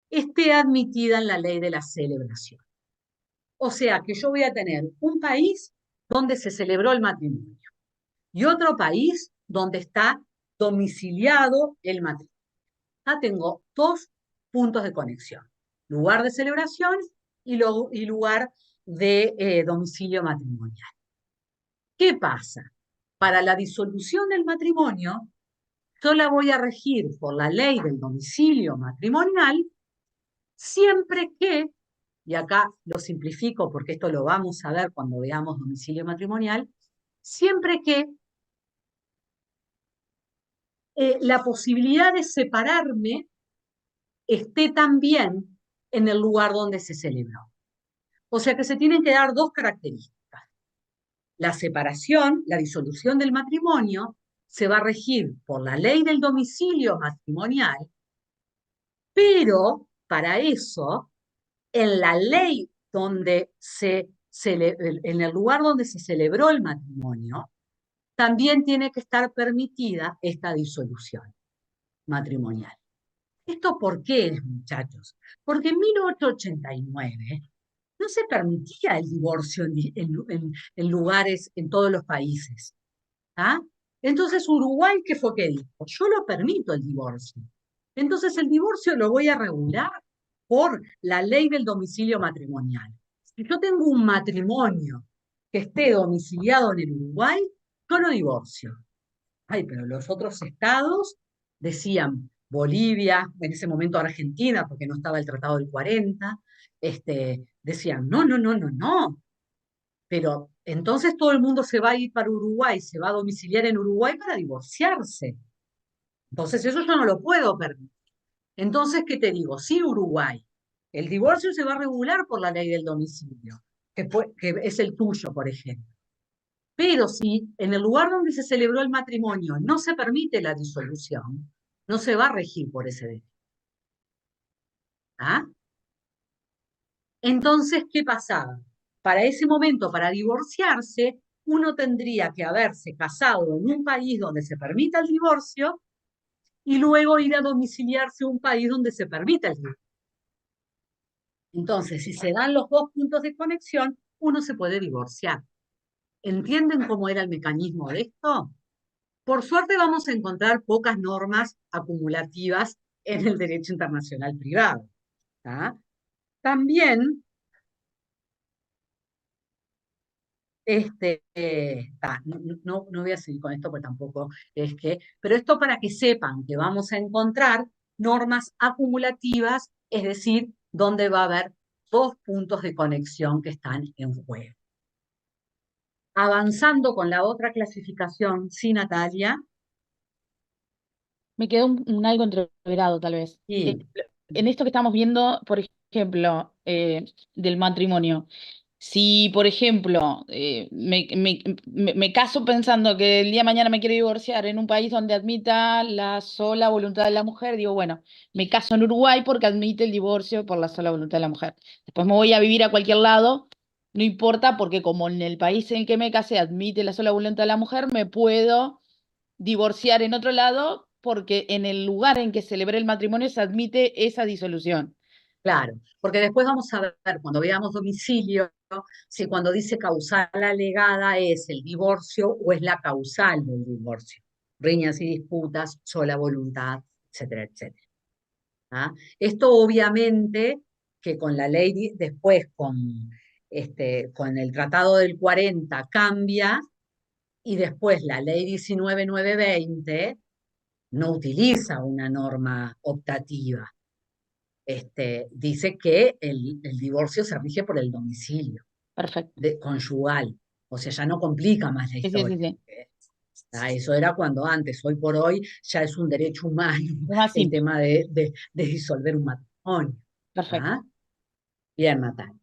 esté admitida en la ley de la celebración. O sea que yo voy a tener un país donde se celebró el matrimonio y otro país donde está domiciliado el matrimonio. Ya tengo dos puntos de conexión, lugar de celebración y lugar de domicilio matrimonial. ¿Qué pasa? para la disolución del matrimonio, yo la voy a regir por la ley del domicilio matrimonial, siempre que, y acá lo simplifico porque esto lo vamos a ver cuando veamos domicilio matrimonial, siempre que la posibilidad de separarme esté también en el lugar donde se celebró. O sea que se tienen que dar dos características. La separación, la disolución del matrimonio, se va a regir por la ley del domicilio matrimonial, pero para eso, en la ley donde en el lugar donde se celebró el matrimonio, también tiene que estar permitida esta disolución matrimonial. ¿Esto por qué es, muchachos? Porque en 1889 no se permitía el divorcio en lugares, en todos los países. ¿Ah? Entonces Uruguay, ¿qué fue que dijo? Yo lo permito el divorcio. Entonces el divorcio lo voy a regular por la ley del domicilio matrimonial. Si yo tengo un matrimonio que esté domiciliado en el Uruguay, yo lo divorcio. Ay, pero los otros estados decían, Bolivia, en ese momento Argentina, porque no estaba el Tratado del 40, decían, no, no, no, no, no. Pero entonces todo el mundo se va a ir para Uruguay, se va a domiciliar en Uruguay para divorciarse. Entonces eso yo no lo puedo permitir. Entonces, ¿qué te digo? Sí, Uruguay, el divorcio se va a regular por la ley del domicilio, que es el tuyo, por ejemplo. Pero si en el lugar donde se celebró el matrimonio no se permite la disolución, no se va a regir por ese derecho. ¿Ah? Entonces, ¿qué pasaba? Para ese momento, para divorciarse, uno tendría que haberse casado en un país donde se permita el divorcio y luego ir a domiciliarse a un país donde se permita el divorcio. Entonces, si se dan los dos puntos de conexión, uno se puede divorciar. ¿Entienden cómo era el mecanismo de esto? Por suerte vamos a encontrar pocas normas acumulativas en el derecho internacional privado. ¿Ah? También, no voy a seguir con esto porque tampoco es que, pero esto para que sepan que vamos a encontrar normas acumulativas, es decir, donde va a haber dos puntos de conexión que están en juego. Avanzando con la otra clasificación, sí, Natalia. Me quedó un algo entreverado, tal vez. Sí. En esto que estamos viendo, por ejemplo, del matrimonio, si, por ejemplo, me caso pensando que el día de mañana me quiero divorciar en un país donde admita la sola voluntad de la mujer, digo, bueno, me caso en Uruguay porque admite el divorcio por la sola voluntad de la mujer. Después me voy a vivir a cualquier lado, no importa, porque como en el país en el que me casé admite la sola voluntad de la mujer, me puedo divorciar en otro lado porque en el lugar en que celebré el matrimonio se admite esa disolución. Claro, porque después vamos a ver, cuando veamos domicilio, si cuando dice causal alegada es el divorcio o es la causal del divorcio. Riñas y disputas, sola voluntad, etcétera, etcétera. ¿Ah? Esto obviamente que con la ley, después con el Tratado del 40 cambia y después la ley 19920 no utiliza una norma optativa. Dice que el divorcio se rige por el domicilio. Perfecto. Conyugal. O sea, ya no complica más la historia. Sí. Eso era cuando antes, hoy por hoy ya es un derecho humano el tema de disolver un matrimonio. Perfecto. ¿Ah? Bien, Natalia.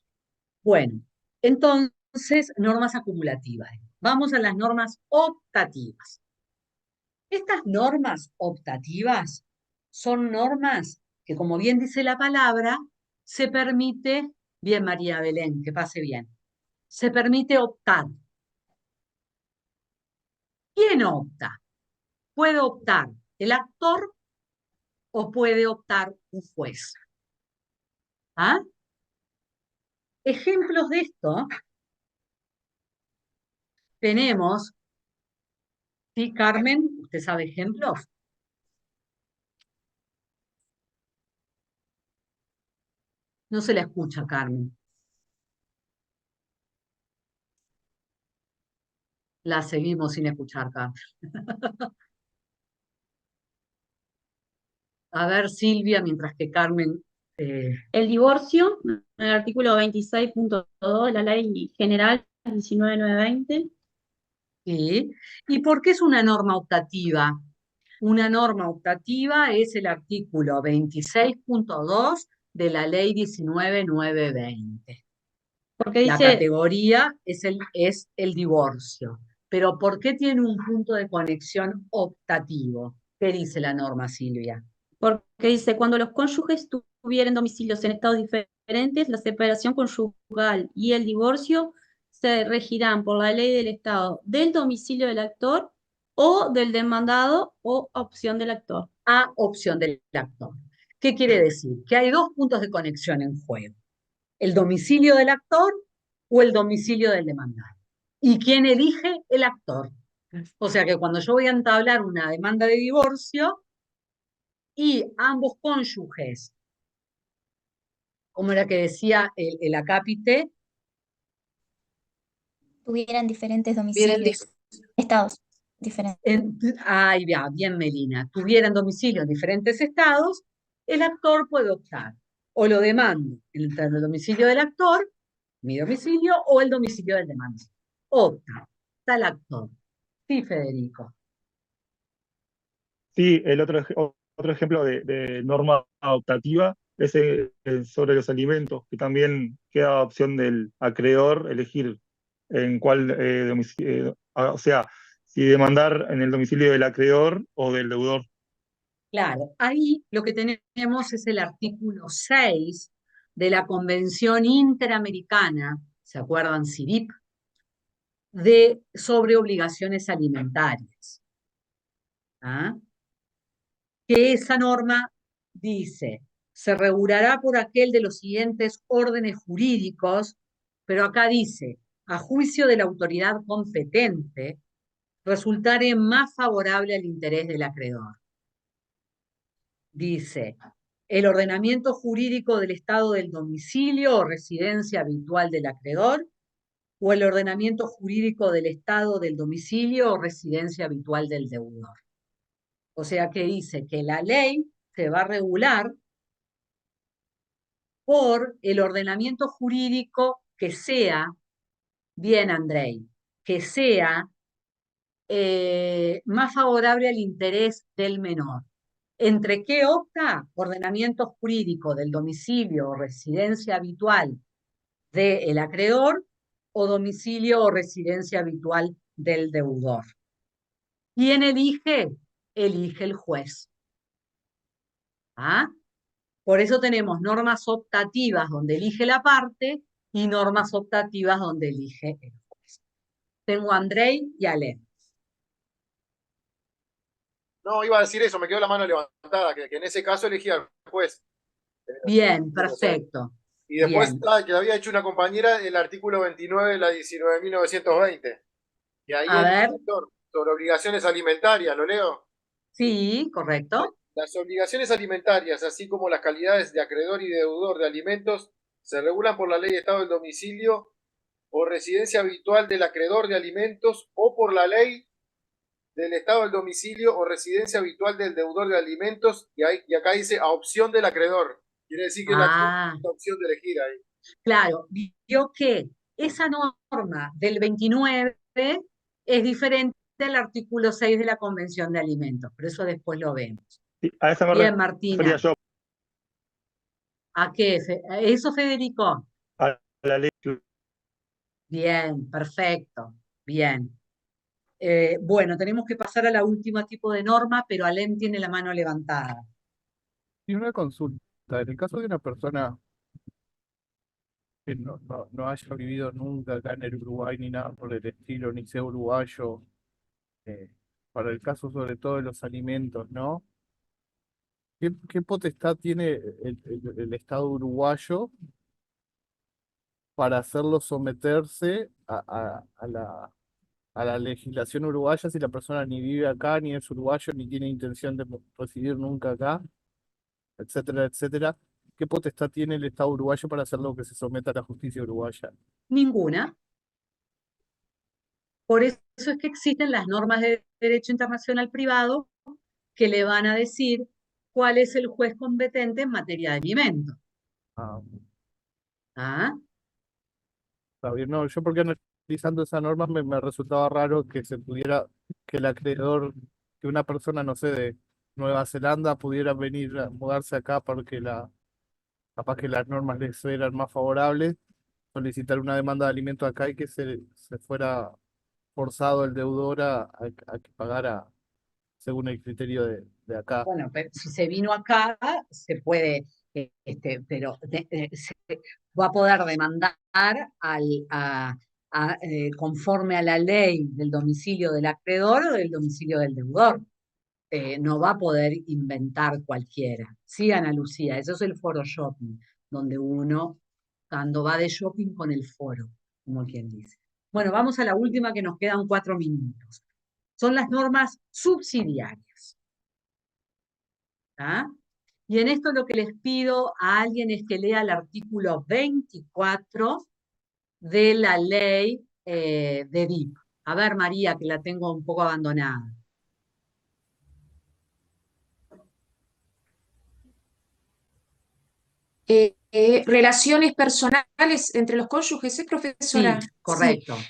Bueno, entonces, normas acumulativas. Vamos a las normas optativas. Estas normas optativas son normas que, como bien dice la palabra, se permite, bien María Belén, que pase bien, se permite optar. ¿Quién opta? Puede optar el actor o puede optar un juez. ¿Ah? Ejemplos de esto tenemos, ¿sí, Carmen? ¿Usted sabe ejemplos? No se la escucha, Carmen. La seguimos sin escuchar, Carmen. A ver, Silvia, mientras que Carmen... El divorcio, en el artículo 26.2 de la Ley General 19.920. Sí. ¿Y por qué es una norma optativa? Una norma optativa es el artículo 26.2 de la Ley 19.920. Porque La dice, categoría es el divorcio. Pero ¿por qué tiene un punto de conexión optativo? ¿Qué dice la norma, Silvia? porque dice, cuando los cónyuges tuvieran domicilios en estados diferentes, la separación conyugal y el divorcio se regirán por la ley del estado del domicilio del actor o del demandado o opción del actor. A opción del actor. ¿Qué quiere decir? Que hay dos puntos de conexión en juego. El domicilio del actor o el domicilio del demandado. ¿Y quién elige? El actor. O sea que cuando yo voy a entablar una demanda de divorcio y ambos cónyuges, como era que decía el acápite, Tuvieran diferentes domicilios, estados diferentes. Ay, bien, Melina, tuvieran domicilio en diferentes estados, el actor puede optar. O lo demando entre el domicilio del actor, mi domicilio, o el domicilio del demandado. Opta, está el actor. Sí, Federico. Sí, el otro ejemplo de norma adoptativa es sobre los alimentos, que también queda opción del acreedor elegir en cuál domicilio, o sea, si demandar en el domicilio del acreedor o del deudor. Claro, ahí lo que tenemos es el artículo 6 de la Convención Interamericana, ¿se acuerdan, CIDIP? Sobre obligaciones alimentarias. ¿Ah? Que esa norma dice, se regulará por aquel de los siguientes órdenes jurídicos, pero acá dice, a juicio de la autoridad competente, resultare más favorable al interés del acreedor. Dice, el ordenamiento jurídico del estado del domicilio o residencia habitual del acreedor, o el ordenamiento jurídico del estado del domicilio o residencia habitual del deudor. O sea que dice que la ley se va a regular por el ordenamiento jurídico que sea, bien Andrei, que sea más favorable al interés del menor. ¿Entre qué opta? Ordenamiento jurídico del domicilio o residencia habitual del acreedor o domicilio o residencia habitual del deudor. ¿Quién elige? Elige el juez. ¿Ah? Por eso tenemos normas optativas donde elige la parte y normas optativas donde elige el juez. Tengo a Andrei y a Len. No, iba a decir eso, me quedó la mano levantada, que en ese caso elegía al juez. Bien, perfecto. Y después Bien. que había hecho una compañera el artículo 29 de la 19.920. Y ahí A ver. sobre obligaciones alimentarias, ¿lo leo? Sí, correcto. Las obligaciones alimentarias, así como las calidades de acreedor y deudor de alimentos, se regulan por la ley de estado del domicilio o residencia habitual del acreedor de alimentos o por la ley del estado del domicilio o residencia habitual del deudor de alimentos, y acá dice a opción del acreedor. Quiere decir que la opción de elegir ahí. Claro, vio que esa norma del 29 es diferente al artículo 6 de la Convención de Alimentos, pero eso después lo vemos. Sí, a esa me Bien, refería Martina. yo, ¿A qué? ¿Eso, Federico? a la ley. Bien, perfecto. Bien. Bueno, tenemos que pasar a la última tipo de norma, pero Alem tiene la mano levantada. Y una consulta, en el caso de una persona que no haya vivido nunca acá en el Uruguay ni nada por el estilo, ni sea uruguayo, para el caso sobre todo de los alimentos, ¿no? ¿Qué potestad tiene el Estado uruguayo para hacerlo someterse a la legislación uruguaya si la persona ni vive acá, ni es uruguayo, ni tiene intención de residir nunca acá, etcétera, etcétera? ¿Qué potestad tiene el Estado uruguayo para hacerlo que se someta a la justicia uruguaya? Ninguna. Por eso es que existen las normas de derecho internacional privado que le van a decir cuál es el juez competente en materia de alimentos. Ah, ¿Ah? está bien. No, yo porque analizando esa norma me resultaba raro que se pudiera, que el acreedor, que una persona, no sé, de Nueva Zelanda pudiera venir a mudarse acá porque capaz que las normas les eran más favorables, solicitar una demanda de alimento acá y que se fuera forzado el deudor a que pagara según el criterio de acá. Bueno, pero si se vino acá, se puede, pero se va a poder demandar conforme a la ley del domicilio del acreedor o del domicilio del deudor. No va a poder inventar cualquiera. Sí, Ana Lucía, eso es el foro shopping, donde uno, cuando va de shopping con el foro, como quien dice. Bueno, vamos a la última que nos quedan 4 minutos. Son las normas subsidiarias. ¿Ah? Y en esto lo que les pido a alguien es que lea el artículo 24 de la ley de DIP. A ver, María, que la tengo un poco abandonada. Relaciones personales entre los cónyuges, ¿es, profesora? Sí, correcto. Sí,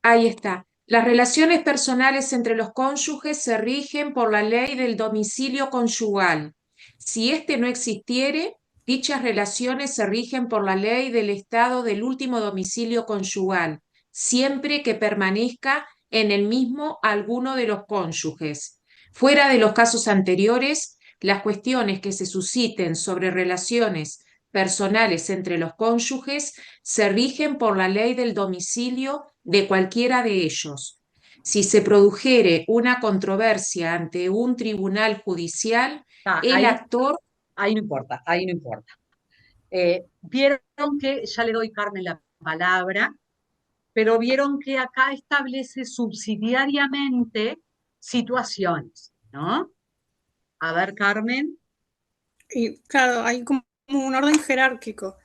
ahí está. Las relaciones personales entre los cónyuges se rigen por la ley del domicilio conyugal. Si éste no existiere, dichas relaciones se rigen por la ley del estado del último domicilio conyugal, siempre que permanezca en el mismo alguno de los cónyuges. Fuera de los casos anteriores, las cuestiones que se susciten sobre relaciones personales entre los cónyuges se rigen por la ley del domicilio de cualquiera de ellos. Si se produjere una controversia ante un tribunal judicial, el actor... Ahí no importa, ahí no importa. Vieron que, ya le doy Carmen la palabra, pero vieron que acá establece subsidiariamente situaciones, ¿no? A ver, Carmen. Y claro, hay como un orden jerárquico.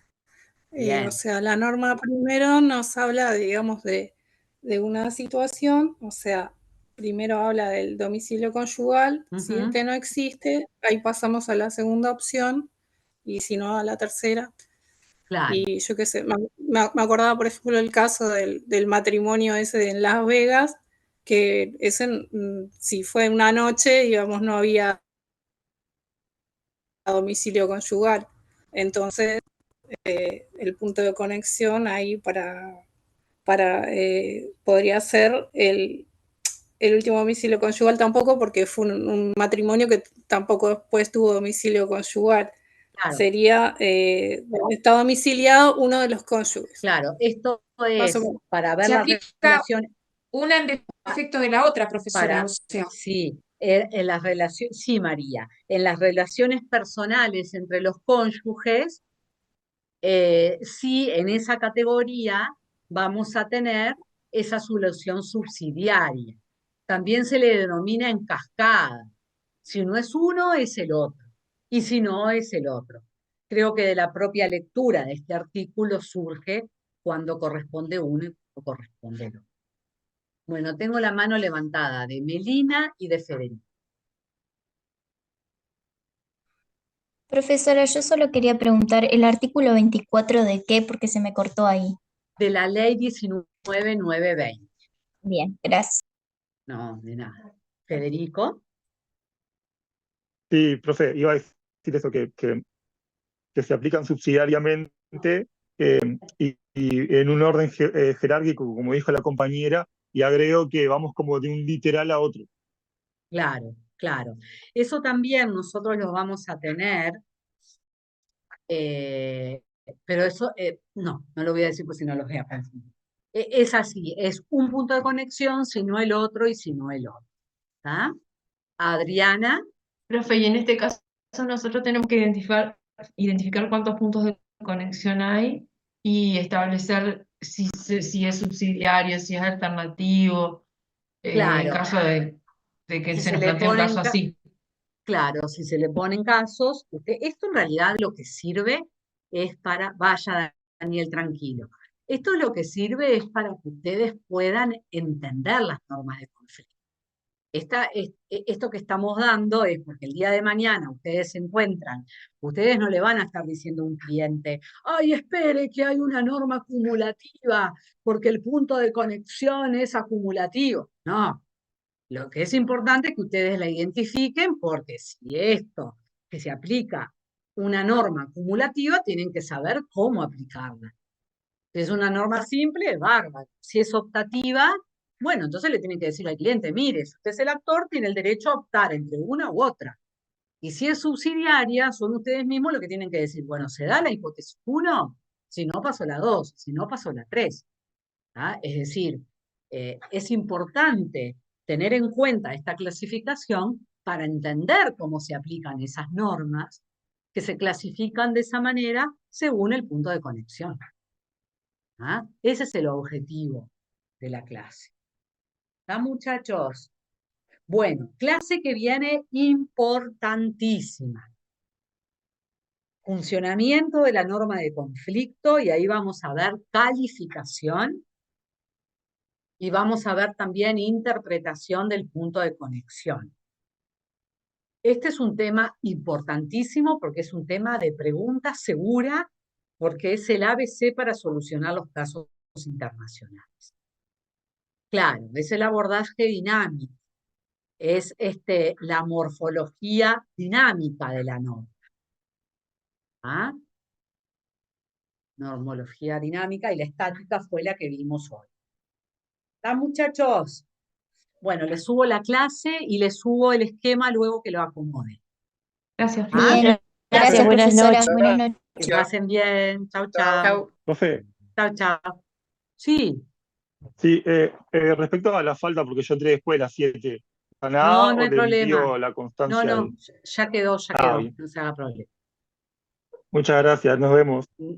O sea, la norma primero nos habla, digamos, de una situación, o sea, primero habla del domicilio conyugal, si este no existe, ahí pasamos a la segunda opción, y si no, a la tercera. Claro. Y yo qué sé, me acordaba, por ejemplo, el caso del matrimonio ese en Las Vegas, que ese, si fue una noche, digamos, no había domicilio conyugal. Entonces, el punto de conexión ahí podría ser el último domicilio conyugal tampoco, porque fue un matrimonio que tampoco después tuvo domicilio conyugal. Claro. Sería está domiciliado uno de los cónyuges. Claro, esto es para ver la relación. Una en defecto de la otra, profesora. Sí, en las relaciones, sí, María, en las relaciones personales entre los cónyuges, sí, en esa categoría vamos a tener esa solución subsidiaria. También se le denomina en cascada. Si no es uno, es el otro. Y si no, es el otro. Creo que de la propia lectura de este artículo surge cuando corresponde uno y cuando corresponde el otro. Bueno, tengo la mano levantada de Melina y de Federico. Profesora, yo solo quería preguntar, ¿el artículo 24 de qué? Porque se me cortó ahí. De la ley 19.920. Bien, gracias. No, de nada. Federico. Sí, profe, iba a decir eso, que se aplican subsidiariamente y en un orden jerárquico, como dijo la compañera, y agrego que vamos como de un literal a otro. Claro, claro. Eso también nosotros lo vamos a tener, pero eso, no lo voy a decir porque si no los voy a confundir. Es así, es un punto de conexión, si no el otro y si no el otro. ¿Está? Adriana. Profe, y en este caso nosotros tenemos que identificar cuántos puntos de conexión hay y establecer si es subsidiario, si es alternativo, Claro. en caso de que Si se nos plantee un caso así. Claro, si se le ponen casos, esto en realidad lo que sirve es para, vaya Daniel tranquilo, Esto lo que sirve es para que ustedes puedan entender las normas de conflicto. Esto que estamos dando es porque el día de mañana ustedes se encuentran, ustedes no le van a estar diciendo a un cliente, ay, espere que hay una norma acumulativa, porque el punto de conexión es acumulativo. No, lo que es importante es que ustedes la identifiquen, porque si esto que se aplica una norma acumulativa, tienen que saber cómo aplicarla. Si es una norma simple, bárbaro. Si es optativa, bueno, entonces le tienen que decir al cliente, mire, si usted es el actor, tiene el derecho a optar entre una u otra. Y si es subsidiaria, son ustedes mismos los que tienen que decir, bueno, ¿se da la hipótesis 1? Si no, pasó la 2, si no, pasó la 3. Es decir, es importante tener en cuenta esta clasificación para entender cómo se aplican esas normas que se clasifican de esa manera según el punto de conexión. Ese es el objetivo de la clase. ¿Está, muchachos? Bueno, clase que viene importantísima. Funcionamiento de la norma de conflicto, y ahí vamos a ver calificación, y vamos a ver también interpretación del punto de conexión. Este es un tema importantísimo porque es un tema de pregunta segura, porque es el ABC para solucionar los casos internacionales. Claro, es el abordaje dinámico, es la morfología dinámica de la norma. Normología dinámica, y la estática fue la que vimos hoy. ¿Está, muchachos? Bueno, les subo la clase y les subo el esquema luego que lo acomode. Gracias, Bien, gracias, buenas profesora. noches. Buenas noches. Que pasen bien. Chau, chau. Profe, Chau, chau. Sí. sí, respecto a la falta, porque yo entré después de las 7, ¿a nada No, no o hay le problema. envío la No, constancia? no, ya quedó, Ah, bien. no se haga problema. Muchas gracias, nos vemos.